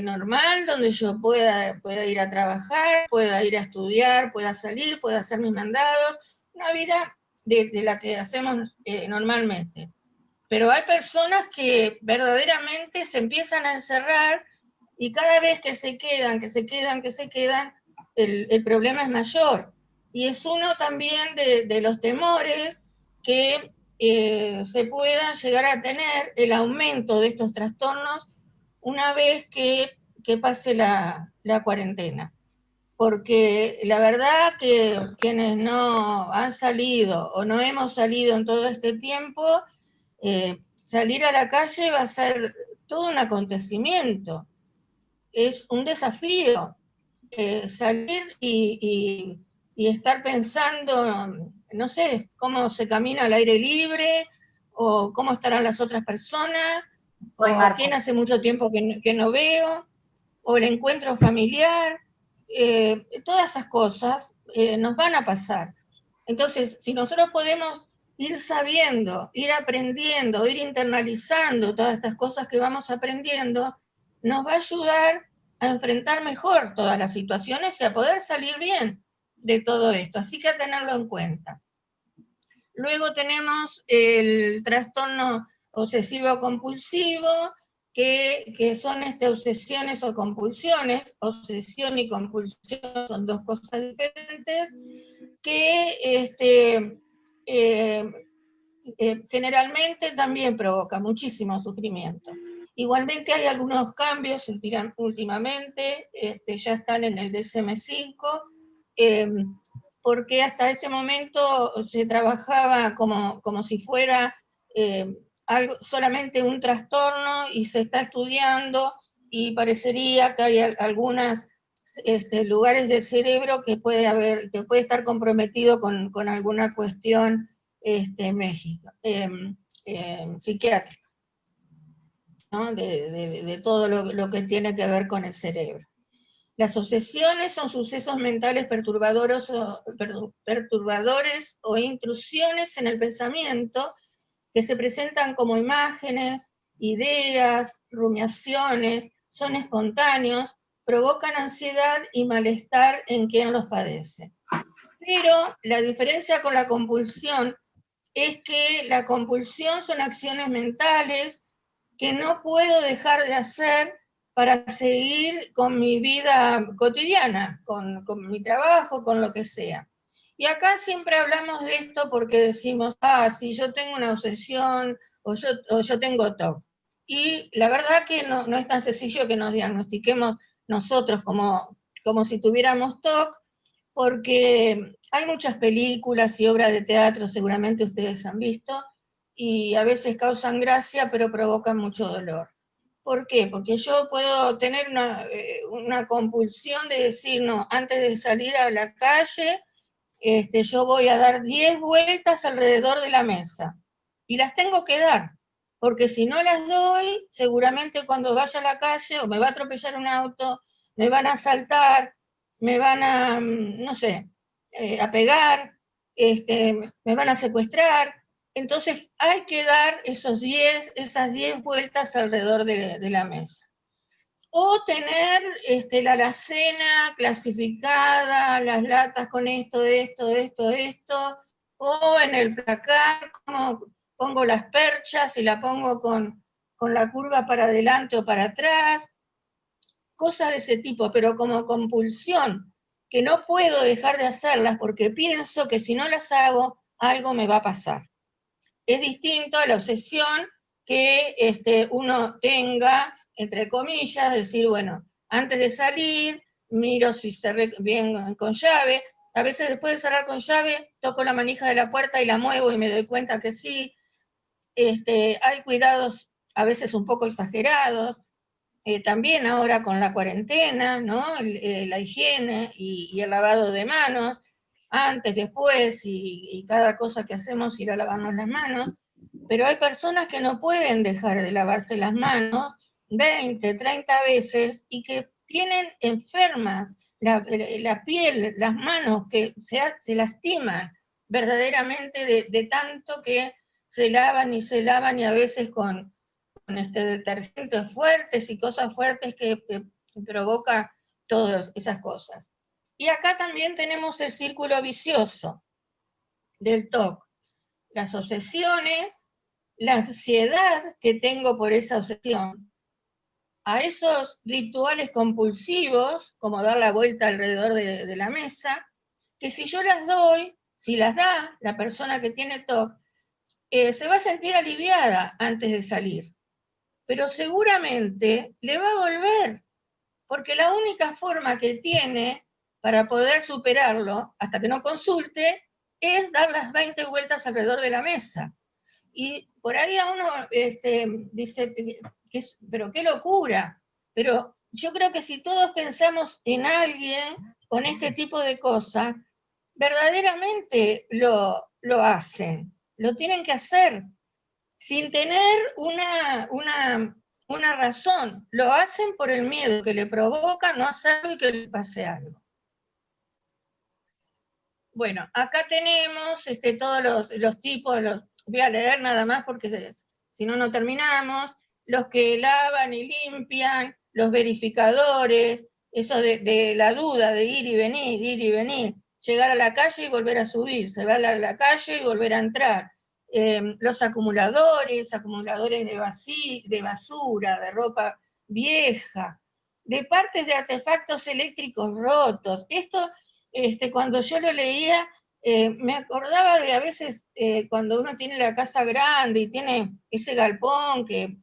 normal, donde yo pueda ir a trabajar, pueda ir a estudiar, pueda salir, pueda hacer mis mandados, una vida de la que hacemos normalmente. Pero hay personas que verdaderamente se empiezan a encerrar y cada vez que se quedan, el problema es mayor. Y es uno también de los temores que se pueda llegar a tener el aumento de estos trastornos una vez que pase la cuarentena. Porque la verdad que quienes no han salido o no hemos salido en todo este tiempo, salir a la calle va a ser todo un acontecimiento. Es un desafío salir y estar pensando, no sé, cómo se camina al aire libre, o cómo estarán las otras personas, o a quién hace mucho tiempo que no veo, o el encuentro familiar, todas esas cosas nos van a pasar. Entonces, si nosotros podemos ir sabiendo, ir aprendiendo, ir internalizando todas estas cosas que vamos aprendiendo, nos va a ayudar a enfrentar mejor todas las situaciones y a poder salir bien de todo esto. Así que a tenerlo en cuenta. Luego tenemos el trastorno obsesivo-compulsivo, que son obsesiones o compulsiones. Obsesión y compulsión son dos cosas diferentes, que generalmente también provoca muchísimo sufrimiento. Igualmente hay algunos cambios últimamente, ya están en el DSM-5, porque hasta este momento se trabajaba como si fuera solamente un trastorno y se está estudiando y parecería que hay algunos lugares del cerebro que puede estar comprometido con alguna cuestión psiquiátrica, ¿no? de todo lo que tiene que ver con el cerebro. Las obsesiones son sucesos mentales perturbadores o intrusiones en el pensamiento que se presentan como imágenes, ideas, rumiaciones, son espontáneos, provocan ansiedad y malestar en quien los padece. Pero la diferencia con la compulsión es que la compulsión son acciones mentales que no puedo dejar de hacer para seguir con mi vida cotidiana, con mi trabajo, con lo que sea. Y acá siempre hablamos de esto porque decimos, si yo tengo una obsesión o yo tengo TOC. Y la verdad que no es tan sencillo que nos diagnostiquemos nosotros como si tuviéramos TOC, porque hay muchas películas y obras de teatro, seguramente ustedes han visto, y a veces causan gracia, pero provocan mucho dolor. ¿Por qué? Porque yo puedo tener una compulsión de decir, no, antes de salir a la calle, yo voy a dar 10 vueltas alrededor de la mesa. Y las tengo que dar, porque si no las doy, seguramente cuando vaya a la calle, o me va a atropellar un auto, me van a asaltar, me van a, no sé, a pegar, me van a secuestrar. Entonces hay que dar esas 10 vueltas alrededor de la mesa. O tener la alacena clasificada, las latas con esto, o en el placar, como pongo las perchas y la pongo con la curva para adelante o para atrás, cosas de ese tipo, pero como compulsión, que no puedo dejar de hacerlas porque pienso que si no las hago, algo me va a pasar. Es distinto a la obsesión que uno tenga, entre comillas, decir, bueno, antes de salir, miro si cerré bien con llave, a veces después de cerrar con llave, toco la manija de la puerta y la muevo y me doy cuenta que sí. Hay cuidados a veces un poco exagerados, también ahora con la cuarentena, ¿no? La higiene y el lavado de manos, antes, después, y cada cosa que hacemos ir a lavarnos las manos, pero hay personas que no pueden dejar de lavarse las manos 20, 30 veces y que tienen enfermas la piel, las manos, que se lastiman verdaderamente de tanto que se lavan y a veces con detergentes fuertes y cosas fuertes que provoca todas esas cosas. Y acá también tenemos el círculo vicioso del TOC. Las obsesiones, la ansiedad que tengo por esa obsesión, a esos rituales compulsivos, como dar la vuelta alrededor de la mesa, que si yo las doy, si las da la persona que tiene TOC, se va a sentir aliviada antes de salir. Pero seguramente le va a volver, porque la única forma que tiene para poder superarlo, hasta que no consulte, es dar las 20 vueltas alrededor de la mesa. Y por ahí a uno dice, pero qué locura. Pero yo creo que si todos pensamos en alguien con este tipo de cosas, verdaderamente lo hacen, lo tienen que hacer, sin tener una razón. Lo hacen por el miedo que le provoca no hacerlo y que le pase algo. Bueno, acá tenemos todos los tipos, voy a leer nada más porque si no, no terminamos. Los que lavan y limpian, los verificadores, eso de la duda, de ir y venir, llegar a la calle y volver a subir, se va a la calle y volver a entrar. Los acumuladores de basura, de ropa vieja, de partes de artefactos eléctricos rotos. Esto, cuando yo lo leía, me acordaba de a veces cuando uno tiene la casa grande y tiene ese galpón que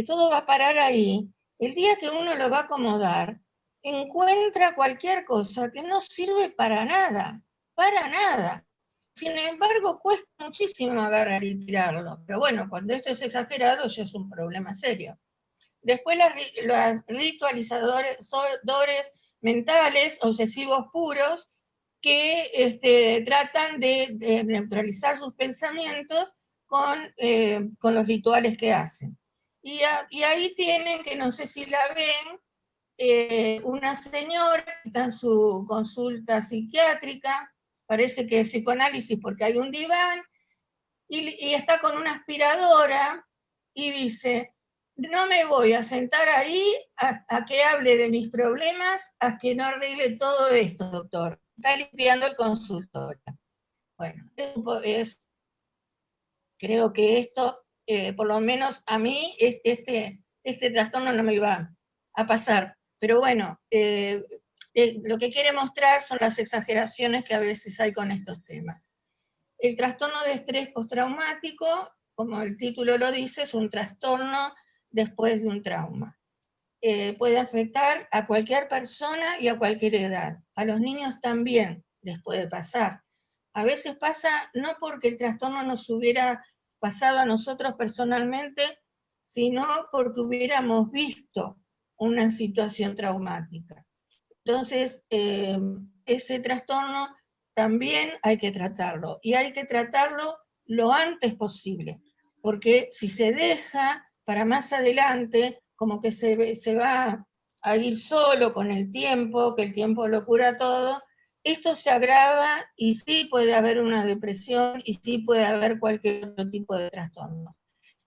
todo va a parar ahí, el día que uno lo va a acomodar, encuentra cualquier cosa que no sirve para nada, para nada. Sin embargo, cuesta muchísimo agarrar y tirarlo. Pero bueno, cuando esto es exagerado, ya es un problema serio. Después los ritualizadores mentales, obsesivos puros, que tratan de neutralizar sus pensamientos con los rituales que hacen. Y ahí tienen, que no sé si la ven, una señora que está en su consulta psiquiátrica, parece que es psicoanálisis porque hay un diván, y está con una aspiradora y dice: no me voy a sentar ahí a que hable de mis problemas, a que no arregle todo esto, doctor. Está limpiando el consultorio. Bueno, creo que esto, por lo menos a mí, este trastorno no me iba a pasar. Pero bueno, lo que quiere mostrar son las exageraciones que a veces hay con estos temas. El trastorno de estrés postraumático, como el título lo dice, es un trastorno después de un trauma. Puede afectar a cualquier persona y a cualquier edad. A los niños también les puede pasar. A veces pasa no porque el trastorno nos hubiera pasado a nosotros personalmente, sino porque hubiéramos visto una situación traumática. Entonces, ese trastorno también hay que tratarlo, y hay que tratarlo lo antes posible, porque si se deja para más adelante, como que se va a ir solo con el tiempo, que el tiempo lo cura todo, esto se agrava y sí puede haber una depresión y sí puede haber cualquier otro tipo de trastorno.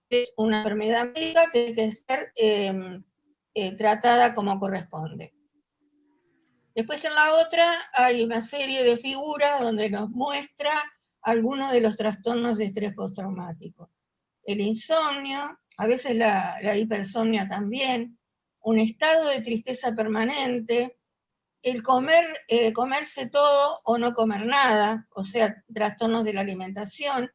Es una enfermedad médica que hay que ser tratada como corresponde. Después en la otra hay una serie de figuras donde nos muestra algunos de los trastornos de estrés postraumático. El insomnio, a veces la hipersomnia también, un estado de tristeza permanente, el comerse todo o no comer nada, o sea, trastornos de la alimentación,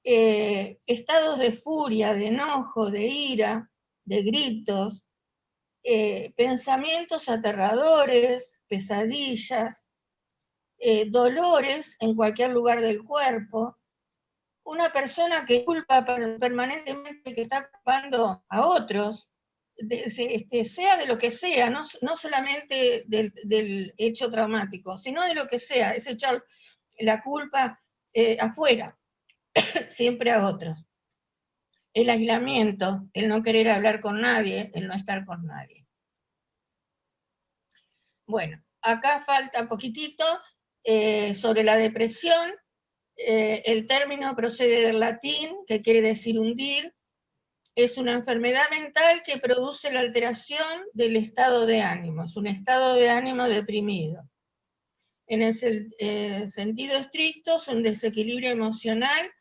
estados de furia, de enojo, de ira, de gritos, pensamientos aterradores, pesadillas, dolores en cualquier lugar del cuerpo, una persona que culpa permanentemente, que está culpando a otros, sea de lo que sea, no solamente del hecho traumático, sino de lo que sea, es echar la culpa afuera, siempre a otros. El aislamiento, el no querer hablar con nadie, el no estar con nadie. Bueno, acá falta poquitito sobre la depresión. El término procede del latín, que quiere decir hundir. Es una enfermedad mental que produce la alteración del estado de ánimo. Es un estado de ánimo deprimido. En el sentido estricto, es un desequilibrio emocional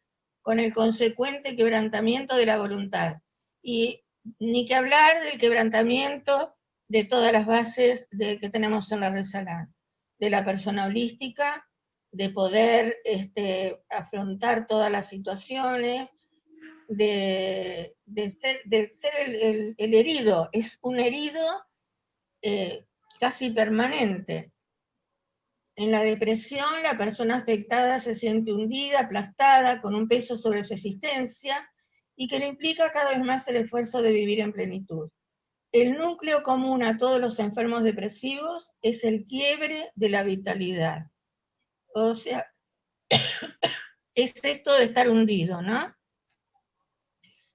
con el consecuente quebrantamiento de la voluntad. Y ni que hablar del quebrantamiento de todas las bases que tenemos en la Red Salán, de la persona holística, de poder afrontar todas las situaciones, de ser el herido. Es un herido casi permanente. En la depresión, la persona afectada se siente hundida, aplastada, con un peso sobre su existencia, y que le implica cada vez más el esfuerzo de vivir en plenitud. El núcleo común a todos los enfermos depresivos es el quiebre de la vitalidad. O sea, es esto de estar hundido, ¿no?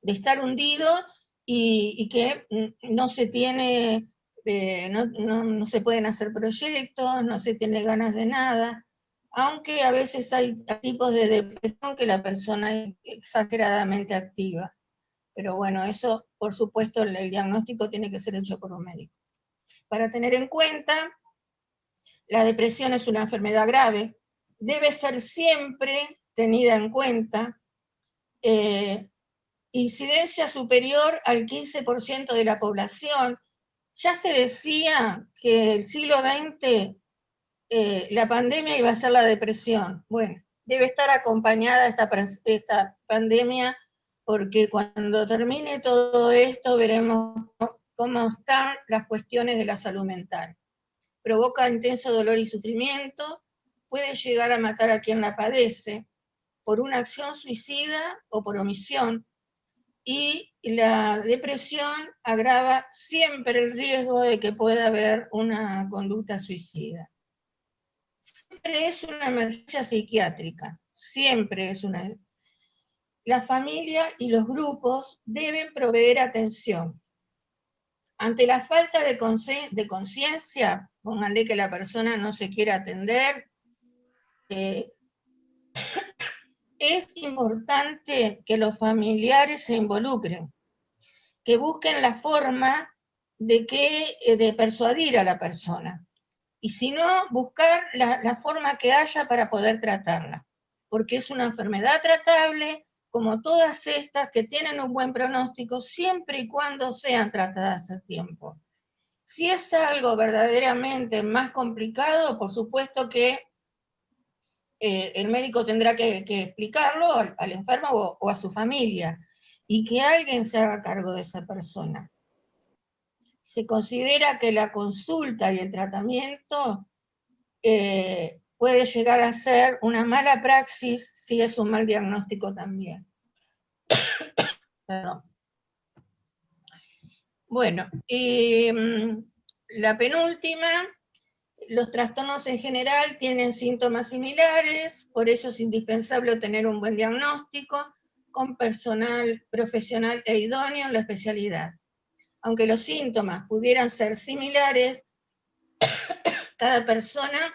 De estar hundido y que no se tiene, no se pueden hacer proyectos, no se tiene ganas de nada, aunque a veces hay tipos de depresión que la persona es exageradamente activa. Pero bueno, eso, por supuesto, el diagnóstico tiene que ser hecho por un médico. Para tener en cuenta, la depresión es una enfermedad grave, debe ser siempre tenida en cuenta, incidencia superior al 15% de la población. Ya se decía que el siglo XX la pandemia iba a ser la depresión. Bueno, debe estar acompañada esta pandemia, porque cuando termine todo esto veremos cómo están las cuestiones de la salud mental. Provoca intenso dolor y sufrimiento, puede llegar a matar a quien la padece por una acción suicida o por omisión, y la depresión agrava siempre el riesgo de que pueda haber una conducta suicida. Siempre es una emergencia psiquiátrica, siempre es una. La familia y los grupos deben proveer atención. Ante la falta de conciencia, pónganle que la persona no se quiere atender, es importante que los familiares se involucren, que busquen la forma de persuadir a la persona. Y si no, buscar la forma que haya para poder tratarla. Porque es una enfermedad tratable, como todas estas que tienen un buen pronóstico, siempre y cuando sean tratadas a tiempo. Si es algo verdaderamente más complicado, por supuesto que el médico tendrá que explicarlo al enfermo o a su familia, y que alguien se haga cargo de esa persona. Se considera que la consulta y el tratamiento puede llegar a ser una mala praxis si es un mal diagnóstico también. Perdón. Bueno, la penúltima. Los trastornos en general tienen síntomas similares, por eso es indispensable tener un buen diagnóstico con personal profesional e idóneo en la especialidad. Aunque los síntomas pudieran ser similares, cada persona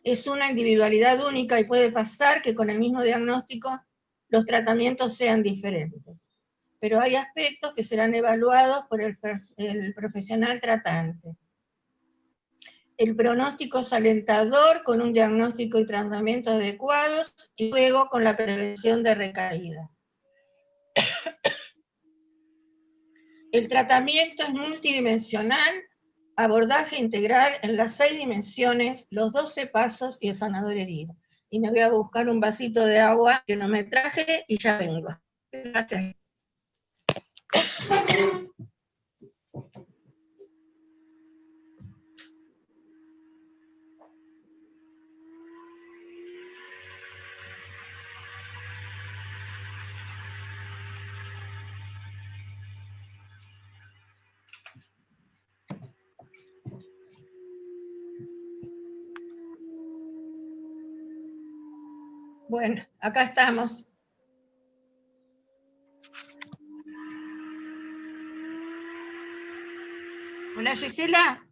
es una individualidad única y puede pasar que con el mismo diagnóstico los tratamientos sean diferentes. Pero hay aspectos que serán evaluados por el profesional tratante. El pronóstico es alentador con un diagnóstico y tratamiento adecuados y luego con la prevención de recaída. El tratamiento es multidimensional, abordaje integral en las 6 dimensiones, los 12 pasos y el sanador herido. Y me voy a buscar un vasito de agua que no me traje y ya vengo. Gracias. Bueno, acá estamos. Hola, Gisela.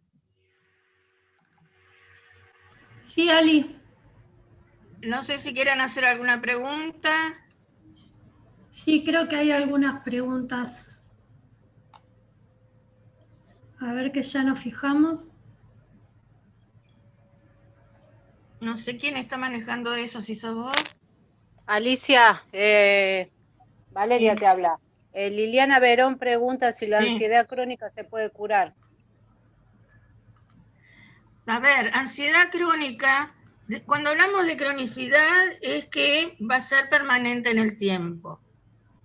Sí, Ali. No sé si quieren hacer alguna pregunta. Sí, creo que hay algunas preguntas. A ver que ya nos fijamos. No sé quién está manejando eso, si sos vos. Alicia, Valeria te habla. Liliana Verón pregunta si la ansiedad crónica se puede curar. A ver, ansiedad crónica, cuando hablamos de cronicidad es que va a ser permanente en el tiempo.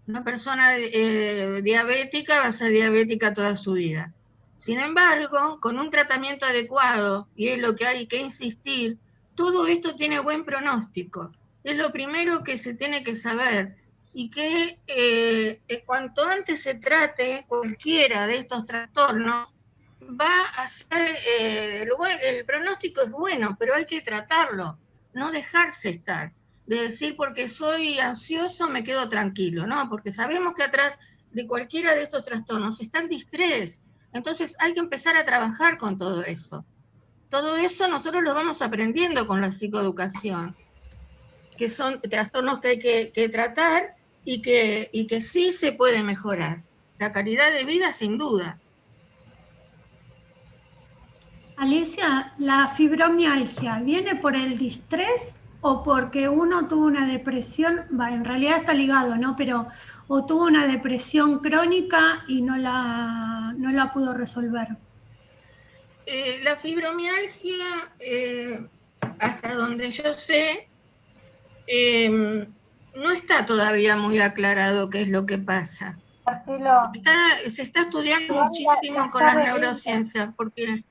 Una persona diabética va a ser diabética toda su vida. Sin embargo, con un tratamiento adecuado, y es lo que hay que insistir, todo esto tiene buen pronóstico. Es lo primero que se tiene que saber, y que cuanto antes se trate cualquiera de estos trastornos, va a ser, el pronóstico es bueno, pero hay que tratarlo, no dejarse estar. De decir porque soy ansioso me quedo tranquilo, ¿no? Porque sabemos que atrás de cualquiera de estos trastornos está el distrés. Entonces hay que empezar a trabajar con todo eso. Todo eso nosotros lo vamos aprendiendo con la psicoeducación, que son trastornos que hay que tratar y que sí se puede mejorar. La calidad de vida sin duda. Alicia, ¿la fibromialgia viene por el distrés o porque uno tuvo una depresión? En realidad está ligado, ¿no? Pero o tuvo una depresión crónica y no la pudo resolver. La fibromialgia, hasta donde yo sé, no está todavía muy aclarado qué es lo que pasa. Se está estudiando muchísimo con las neurociencias, porque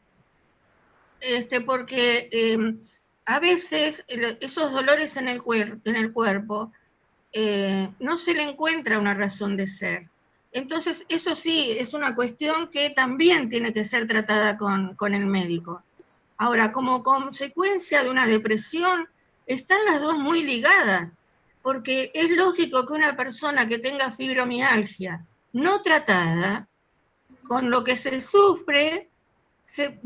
a veces esos dolores en el cuerpo no se le encuentra una razón de ser. Entonces, eso sí, es una cuestión que también tiene que ser tratada con el médico. Ahora, como consecuencia de una depresión, están las dos muy ligadas, porque es lógico que una persona que tenga fibromialgia no tratada, con lo que se sufre,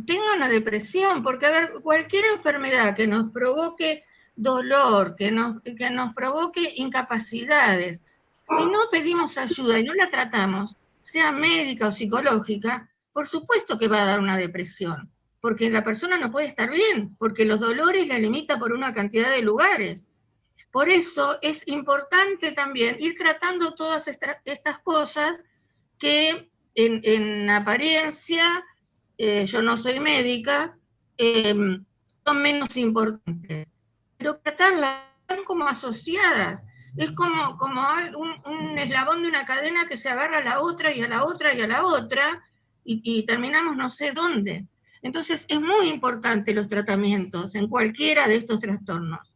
tenga una depresión, porque a ver, cualquier enfermedad que nos provoque dolor, que nos provoque incapacidades, si no pedimos ayuda y no la tratamos, sea médica o psicológica, por supuesto que va a dar una depresión, porque la persona no puede estar bien, porque los dolores la limita por una cantidad de lugares. Por eso es importante también ir tratando todas estas cosas que en apariencia, yo no soy médica, son menos importantes, pero tratarlas están como asociadas, es como un eslabón de una cadena que se agarra a la otra y a la otra y a la otra, y terminamos no sé dónde. Entonces es muy importante los tratamientos en cualquiera de estos trastornos.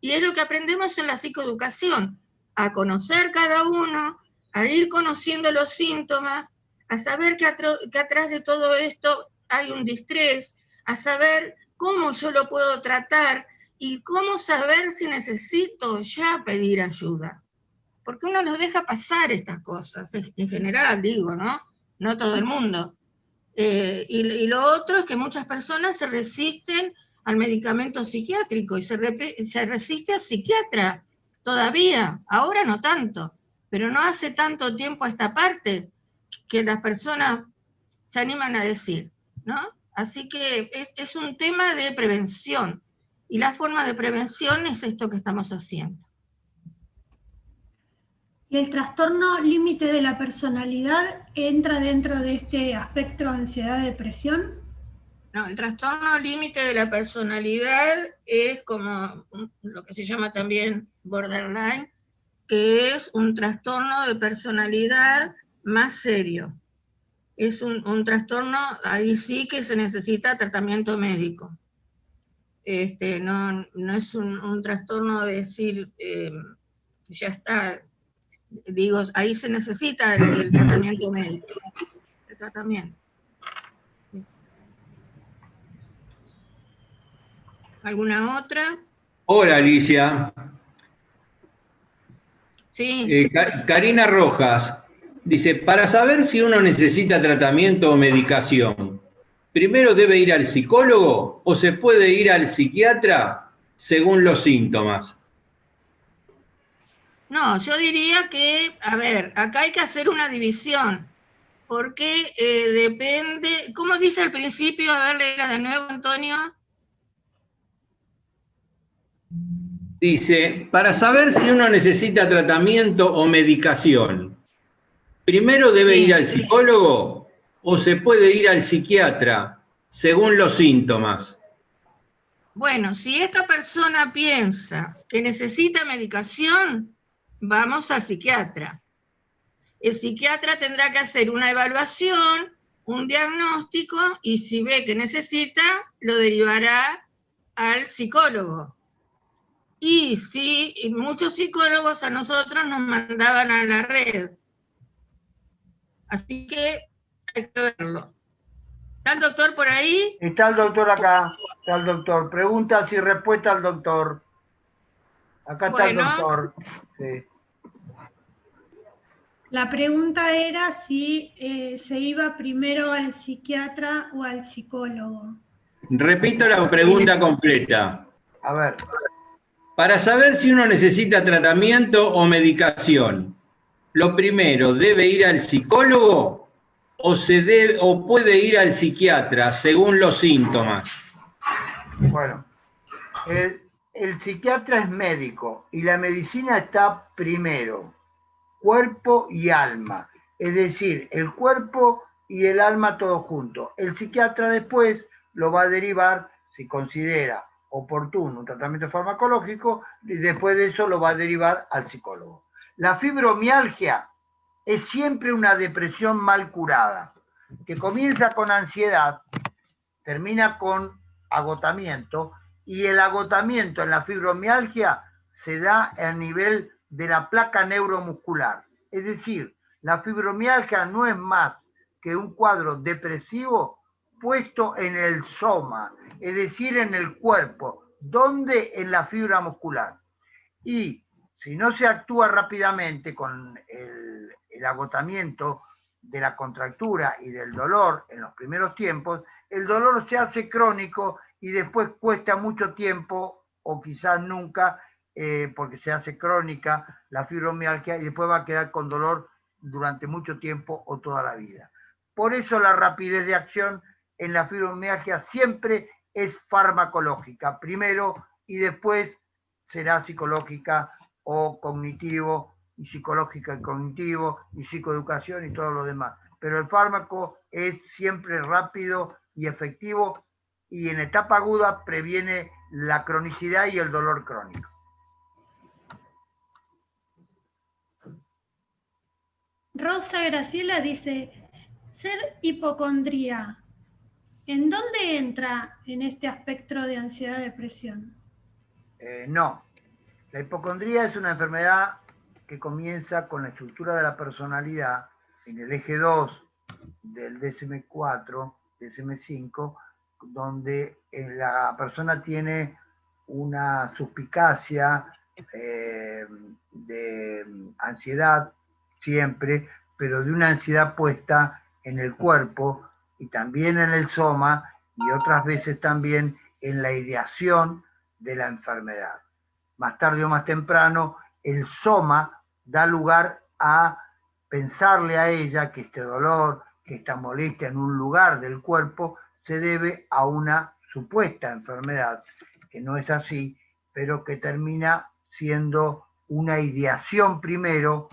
Y es lo que aprendemos en la psicoeducación, a conocer cada uno, a ir conociendo los síntomas, a saber que atrás de todo esto hay un distrés, a saber cómo yo lo puedo tratar y cómo saber si necesito ya pedir ayuda. Porque uno los deja pasar estas cosas, en general digo, ¿no? No todo el mundo. Y lo otro es que muchas personas se resisten al medicamento psiquiátrico y se resiste al psiquiatra todavía, ahora no tanto, pero no hace tanto tiempo a esta parte que las personas se animan a decir, ¿no? Así que es un tema de prevención, y la forma de prevención es esto que estamos haciendo. ¿Y el trastorno límite de la personalidad entra dentro de este aspecto de ansiedad-depresión? No, el trastorno límite de la personalidad es como lo que se llama también borderline, que es un trastorno de personalidad más serio. Es un trastorno, ahí sí que se necesita tratamiento médico. No es un trastorno de decir, ya está, digo, ahí se necesita el tratamiento médico. El tratamiento. ¿Alguna otra? Hola, Alicia. Sí. Karina Rojas dice, para saber si uno necesita tratamiento o medicación, ¿primero debe ir al psicólogo o se puede ir al psiquiatra según los síntomas? No, yo diría que, a ver, acá hay que hacer una división, porque depende, ¿cómo dice al principio? A ver, léela de nuevo, Antonio. Dice, para saber si uno necesita tratamiento o medicación, ¿primero debe ir al psicólogo o se puede ir al psiquiatra según los síntomas? Bueno, si esta persona piensa que necesita medicación, vamos al psiquiatra. El psiquiatra tendrá que hacer una evaluación, un diagnóstico, y si ve que necesita, lo derivará al psicólogo. Y sí, muchos psicólogos a nosotros nos mandaban a la red. Así que hay que verlo. ¿Está el doctor por ahí? Está el doctor acá, está el doctor. Preguntas y respuestas al doctor. Acá está el doctor. Sí. La pregunta era si se iba primero al psiquiatra o al psicólogo. Repito la pregunta completa. A ver. Para saber si uno necesita tratamiento o medicación, ¿lo primero debe ir al psicólogo o puede ir al psiquiatra según los síntomas? Bueno, el psiquiatra es médico y la medicina está primero, cuerpo y alma, es decir, el cuerpo y el alma todos juntos. El psiquiatra después lo va a derivar, si considera oportuno un tratamiento farmacológico, y después de eso lo va a derivar al psicólogo. La fibromialgia es siempre una depresión mal curada, que comienza con ansiedad, termina con agotamiento Y el agotamiento en la fibromialgia se da a nivel de la placa neuromuscular. Es decir, la fibromialgia no es más que un cuadro depresivo puesto en el soma, es decir, en el cuerpo. ¿Dónde? En la fibra muscular. Y si no se actúa rápidamente con el agotamiento de la contractura y del dolor en los primeros tiempos, el dolor se hace crónico y después cuesta mucho tiempo o quizás nunca, porque se hace crónica la fibromialgia y después va a quedar con dolor durante mucho tiempo o toda la vida. Por eso la rapidez de acción en la fibromialgia siempre es farmacológica, primero, y después será psicológica o cognitivo, y psicológica y cognitivo, y psicoeducación y todo lo demás. Pero el fármaco es siempre rápido y efectivo, y en etapa aguda previene la cronicidad y el dolor crónico. Rosa Graciela dice, ser hipocondría, ¿en dónde entra en este espectro de ansiedad-depresión? No, la hipocondría es una enfermedad que comienza con la estructura de la personalidad en el eje 2 del DSM-4, DSM-5, donde la persona tiene una suspicacia de ansiedad siempre, pero de una ansiedad puesta en el cuerpo y también en el soma y otras veces también en la ideación de la enfermedad. Más tarde o más temprano, el soma da lugar a pensarle a ella que este dolor, que esta molestia en un lugar del cuerpo se debe a una supuesta enfermedad, que no es así, pero que termina siendo una ideación primero,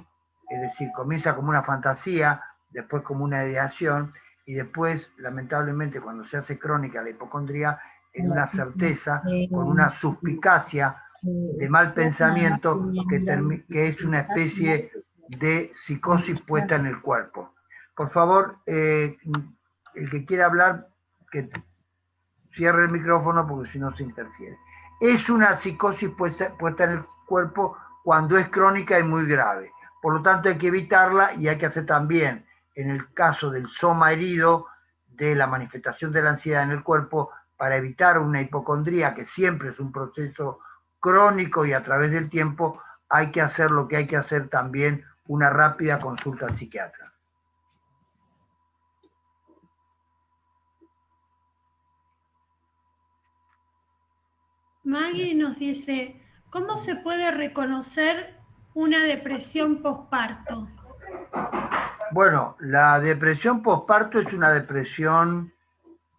es decir, comienza como una fantasía, después como una ideación, y después, lamentablemente, cuando se hace crónica la hipocondría, en una certeza, con una suspicacia de mal pensamiento, que es una especie de psicosis puesta en el cuerpo. Por favor, el que quiera hablar, que cierre el micrófono porque si no se interfiere. Es una psicosis puesta en el cuerpo cuando es crónica y muy grave. Por lo tanto, hay que evitarla y hay que hacer también, en el caso del soma herido, de la manifestación de la ansiedad en el cuerpo, para evitar una hipocondría, que siempre es un proceso crónico y a través del tiempo, hay que hacer lo que hay que hacer también, una rápida consulta al psiquiatra. Maggie nos dice, ¿cómo se puede reconocer una depresión posparto? Bueno, la depresión posparto es una depresión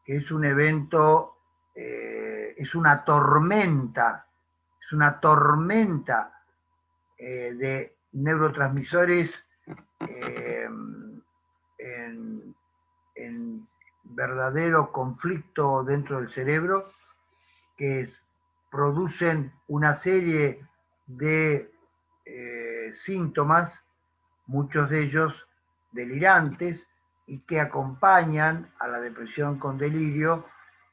que es un evento, es una tormenta de neurotransmisores en verdadero conflicto dentro del cerebro, que producen una serie de síntomas, muchos de ellos delirantes, y que acompañan a la depresión con delirio,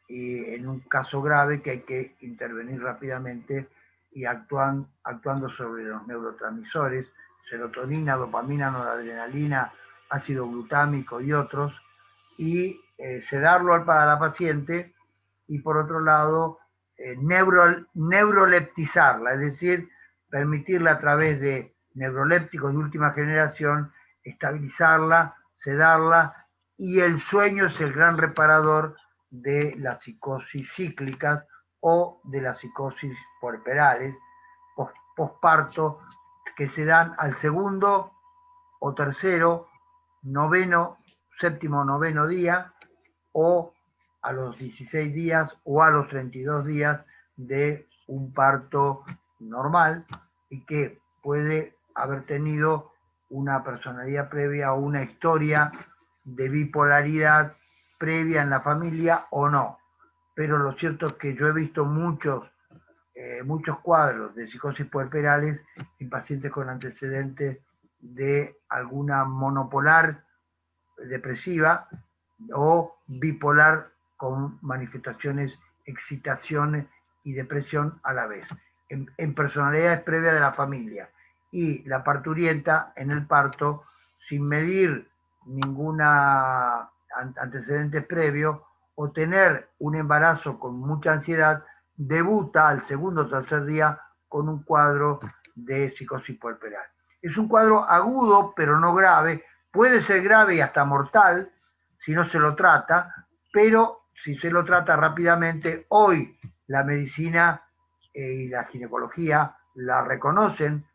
y en un caso grave que hay que intervenir rápidamente y actuando sobre los neurotransmisores, serotonina, dopamina, noradrenalina, ácido glutámico y otros, y sedarlo para la paciente, y por otro lado, neuroleptizarla, es decir, permitirle a través de neurolépticos de última generación estabilizarla, sedarla, y el sueño es el gran reparador de las psicosis cíclicas o de las psicosis puerperales, posparto, que se dan al segundo o tercero, séptimo o noveno día, o a los 16 días o a los 32 días de un parto normal, y que puede haber tenido una personalidad previa o una historia de bipolaridad previa en la familia o no. Pero lo cierto es que yo he visto muchos cuadros de psicosis puerperales en pacientes con antecedentes de alguna monopolar depresiva o bipolar con manifestaciones, excitaciones y depresión a la vez, en personalidades previas de la familia. Y la parturienta en el parto, sin medir ninguna antecedente previo o tener un embarazo con mucha ansiedad, debuta al segundo o tercer día con un cuadro de psicosis puerperal. Es un cuadro agudo, pero no grave. Puede ser grave y hasta mortal si no se lo trata, pero si se lo trata rápidamente, hoy la medicina y la ginecología la reconocen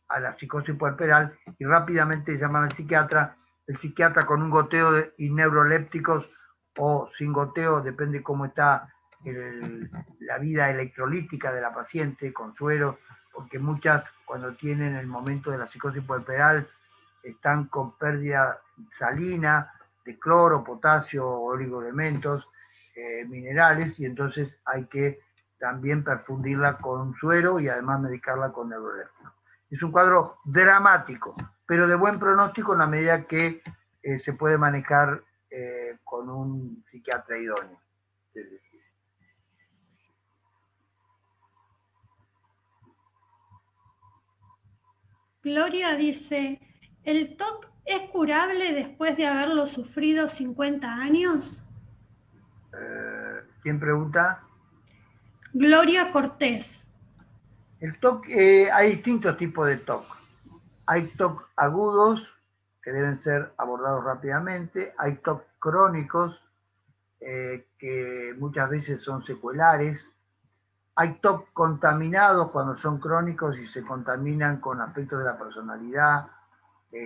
a la psicosis puerperal y rápidamente llaman al psiquiatra. El psiquiatra con un goteo de neurolépticos o sin goteo, depende cómo está la vida electrolítica de la paciente, con suero, porque muchas cuando tienen el momento de la psicosis puerperal están con pérdida salina, de cloro, potasio, oligoelementos, minerales, y entonces hay que también perfundirla con suero y además medicarla con neurolépticos. Es un cuadro dramático, pero de buen pronóstico en la medida que se puede manejar con un psiquiatra idóneo. Gloria dice, ¿el TOC es curable después de haberlo sufrido 50 años? ¿Quién pregunta? Gloria Cortés. El TOC, hay distintos tipos de TOC. Hay TOC agudos, que deben ser abordados rápidamente. Hay TOC crónicos, que muchas veces son secuelares. Hay TOC contaminados cuando son crónicos y se contaminan con aspectos de la personalidad,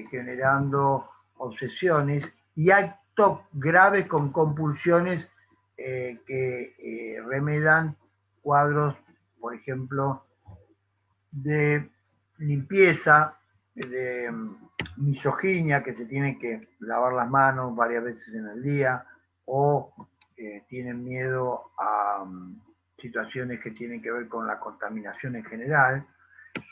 generando obsesiones. Y hay TOC graves con compulsiones que remedan cuadros, por ejemplo, de limpieza, de misoginia, que se tiene que lavar las manos varias veces en el día, o tienen miedo a situaciones que tienen que ver con la contaminación en general,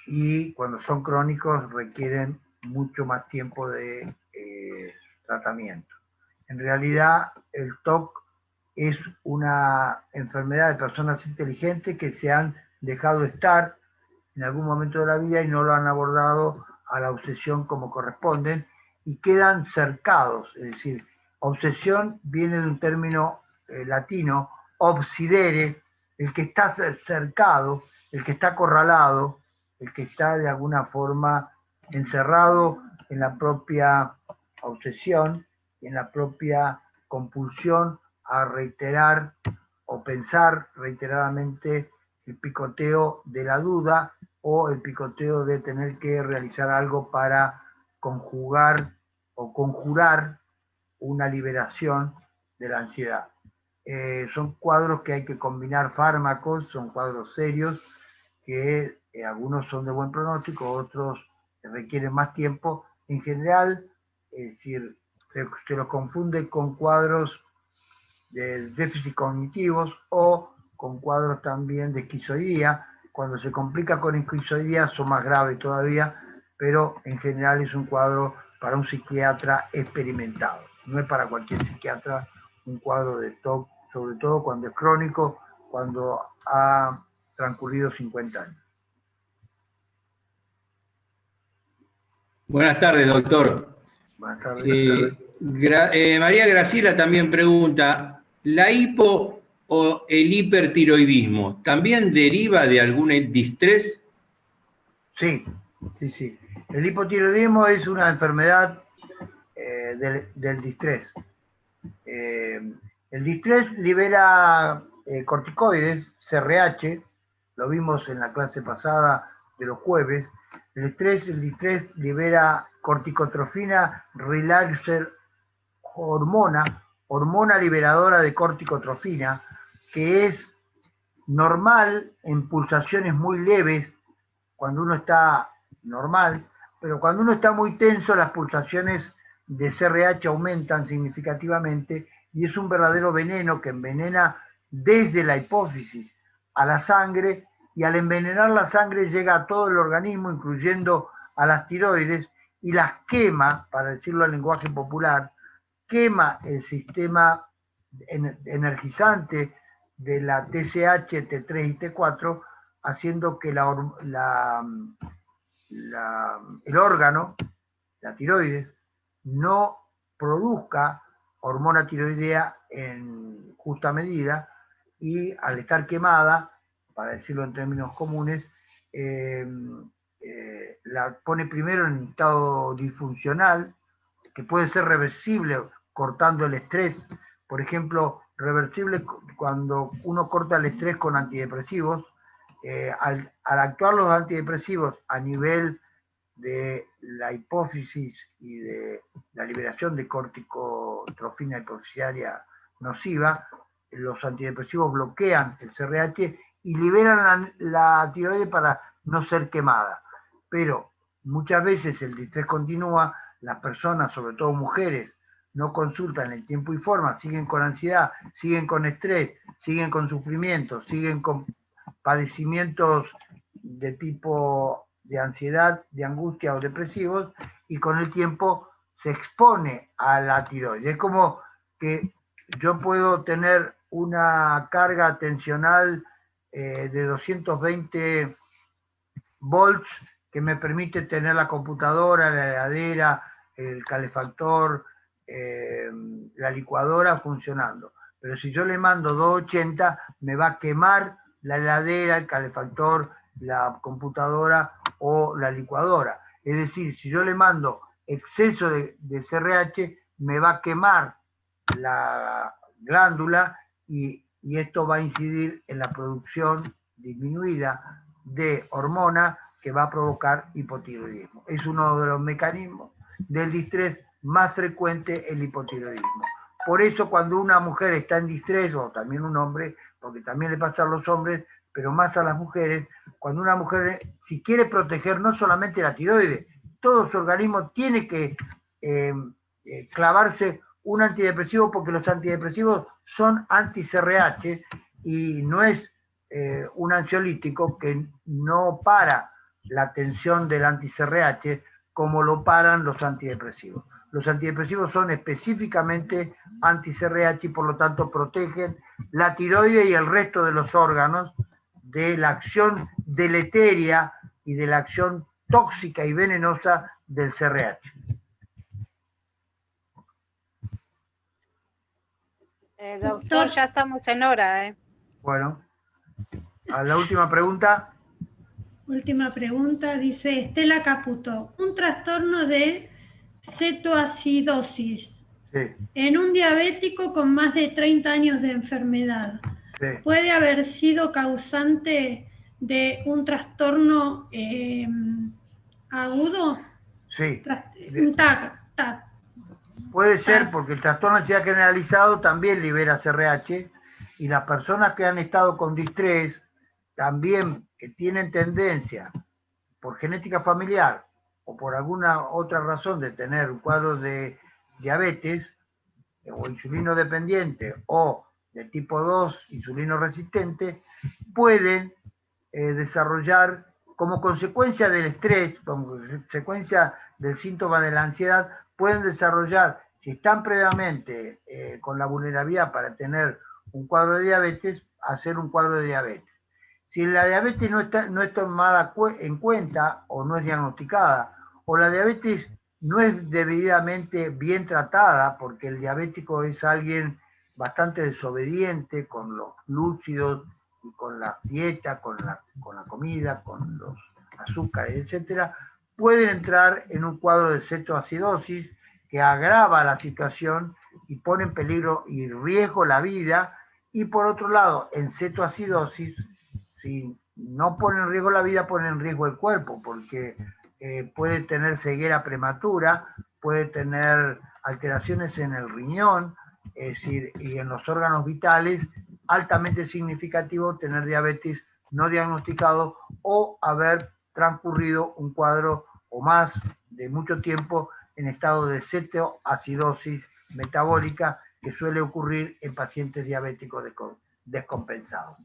y cuando son crónicos requieren mucho más tiempo de tratamiento. En realidad el TOC es una enfermedad de personas inteligentes que se han dejado estar en algún momento de la vida y no lo han abordado a la obsesión como corresponden y quedan cercados. Es decir, obsesión viene de un término latino, obsidere, el que está cercado, el que está acorralado, el que está de alguna forma encerrado en la propia obsesión, en la propia compulsión a reiterar o pensar reiteradamente el picoteo de la duda o el picoteo de tener que realizar algo para conjugar o conjurar una liberación de la ansiedad. Son cuadros que hay que combinar fármacos, son cuadros serios que algunos son de buen pronóstico, otros requieren más tiempo. En general, es decir, se los confunde con cuadros de déficit cognitivos o con cuadros también de esquizoidía. Cuando se complica con esquizoidía son más graves todavía, pero en general es un cuadro para un psiquiatra experimentado. No es para cualquier psiquiatra un cuadro de TOC, sobre todo cuando es crónico, cuando ha transcurrido 50 años. Buenas tardes, doctor. Buenas tardes. María Graciela también pregunta, ¿la hipo o el hipertiroidismo también deriva de algún distrés? Sí. El hipotiroidismo es una enfermedad del distrés. El distrés libera corticoides, CRH, lo vimos en la clase pasada de los jueves. El distrés libera corticotrofina relaxer hormona liberadora de corticotrofina, que es normal en pulsaciones muy leves cuando uno está normal, pero cuando uno está muy tenso las pulsaciones de CRH aumentan significativamente y es un verdadero veneno que envenena desde la hipófisis a la sangre, y al envenenar la sangre llega a todo el organismo, incluyendo a las tiroides, y las quema, para decirlo en lenguaje popular, quema el sistema energizante de la TSH, T3 y T4, haciendo que el órgano, la tiroides, no produzca hormona tiroidea en justa medida, y al estar quemada, para decirlo en términos comunes, la pone primero en estado disfuncional, que puede ser reversible cortando el estrés. Por ejemplo, reversible cuando uno corta el estrés con antidepresivos. Al actuar los antidepresivos a nivel de la hipófisis y de la liberación de corticotrofina hipofisiaria nociva, los antidepresivos bloquean el CRH y liberan la tiroides para no ser quemada. Pero muchas veces el distrés continúa, las personas, sobre todo mujeres, no consultan en tiempo y forma, siguen con ansiedad, siguen con estrés, siguen con sufrimiento, siguen con padecimientos de tipo de ansiedad, de angustia o depresivos, y con el tiempo se expone a la tiroides. Es como que yo puedo tener una carga tensional de 220 volts que me permite tener la computadora, la heladera, el calefactor, la licuadora funcionando. Pero si yo le mando 280, me va a quemar la heladera, el calefactor, la computadora o la licuadora. Es decir, si yo le mando exceso de CRH, me va a quemar la glándula y esto va a incidir en la producción disminuida de hormona que va a provocar hipotiroidismo. Es uno de los mecanismos del distrés más frecuente, el hipotiroidismo. Por eso cuando una mujer está en distrés, o también un hombre, porque también le pasa a los hombres, pero más a las mujeres, cuando una mujer, si quiere proteger no solamente la tiroides, todo su organismo tiene que clavarse un antidepresivo, porque los antidepresivos son anti-CRH y no es un ansiolítico que no para la tensión del anti-CRH como lo paran los antidepresivos. Los antidepresivos son específicamente anti-CRH y por lo tanto protegen la tiroides y el resto de los órganos de la acción deleteria y de la acción tóxica y venenosa del CRH. Doctor, ya estamos en hora. Bueno, a la última pregunta. Última pregunta, dice Estela Caputo. Un trastorno de cetoacidosis en un diabético con más de 30 años de enfermedad. ¿Puede haber sido causante de un trastorno agudo? Sí. Un TAC. Puede ser, porque el trastorno de ansiedad generalizado también libera CRH, y las personas que han estado con distrés también, que tienen tendencia por genética familiar o por alguna otra razón de tener un cuadro de diabetes o insulino dependiente o de tipo 2 insulino resistente, pueden desarrollar, como consecuencia del estrés, como consecuencia del síntoma de la ansiedad, pueden desarrollar, si están previamente con la vulnerabilidad para tener un cuadro de diabetes, hacer un cuadro de diabetes. Si la diabetes no es tomada en cuenta o no es diagnosticada, o la diabetes no es debidamente bien tratada, porque el diabético es alguien bastante desobediente con los glúcidos y con la dieta, con la comida, con los azúcares, etc., pueden entrar en un cuadro de cetoacidosis que agrava la situación y pone en peligro y riesgo la vida. Y por otro lado, en cetoacidosis, si no pone en riesgo la vida, pone en riesgo el cuerpo, porque puede tener ceguera prematura, puede tener alteraciones en el riñón, es decir, y en los órganos vitales, altamente significativo tener diabetes no diagnosticado o haber transcurrido un cuadro o más de mucho tiempo en estado de cetoacidosis metabólica, que suele ocurrir en pacientes diabéticos descompensados.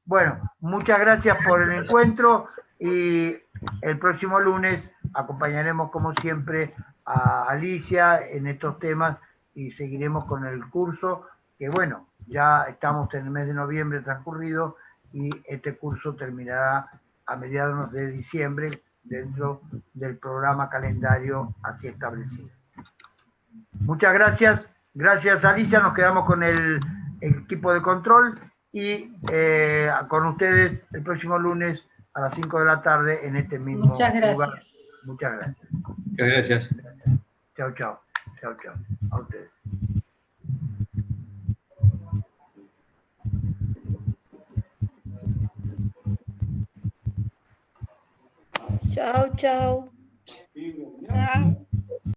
Bueno, muchas gracias por el encuentro y el próximo lunes acompañaremos como siempre a Alicia en estos temas y seguiremos con el curso que bueno, ya estamos en el mes de noviembre transcurrido y este curso terminará a mediados de diciembre dentro del programa calendario así establecido. Muchas gracias. Gracias, Alicia. Nos quedamos con el equipo de control y con ustedes el próximo lunes a las 5 de la tarde en este mismo Muchas gracias. lugar. Muchas gracias. Muchas gracias. Chao, chao. Chao, chao. A ustedes. Chao, chao. Ah.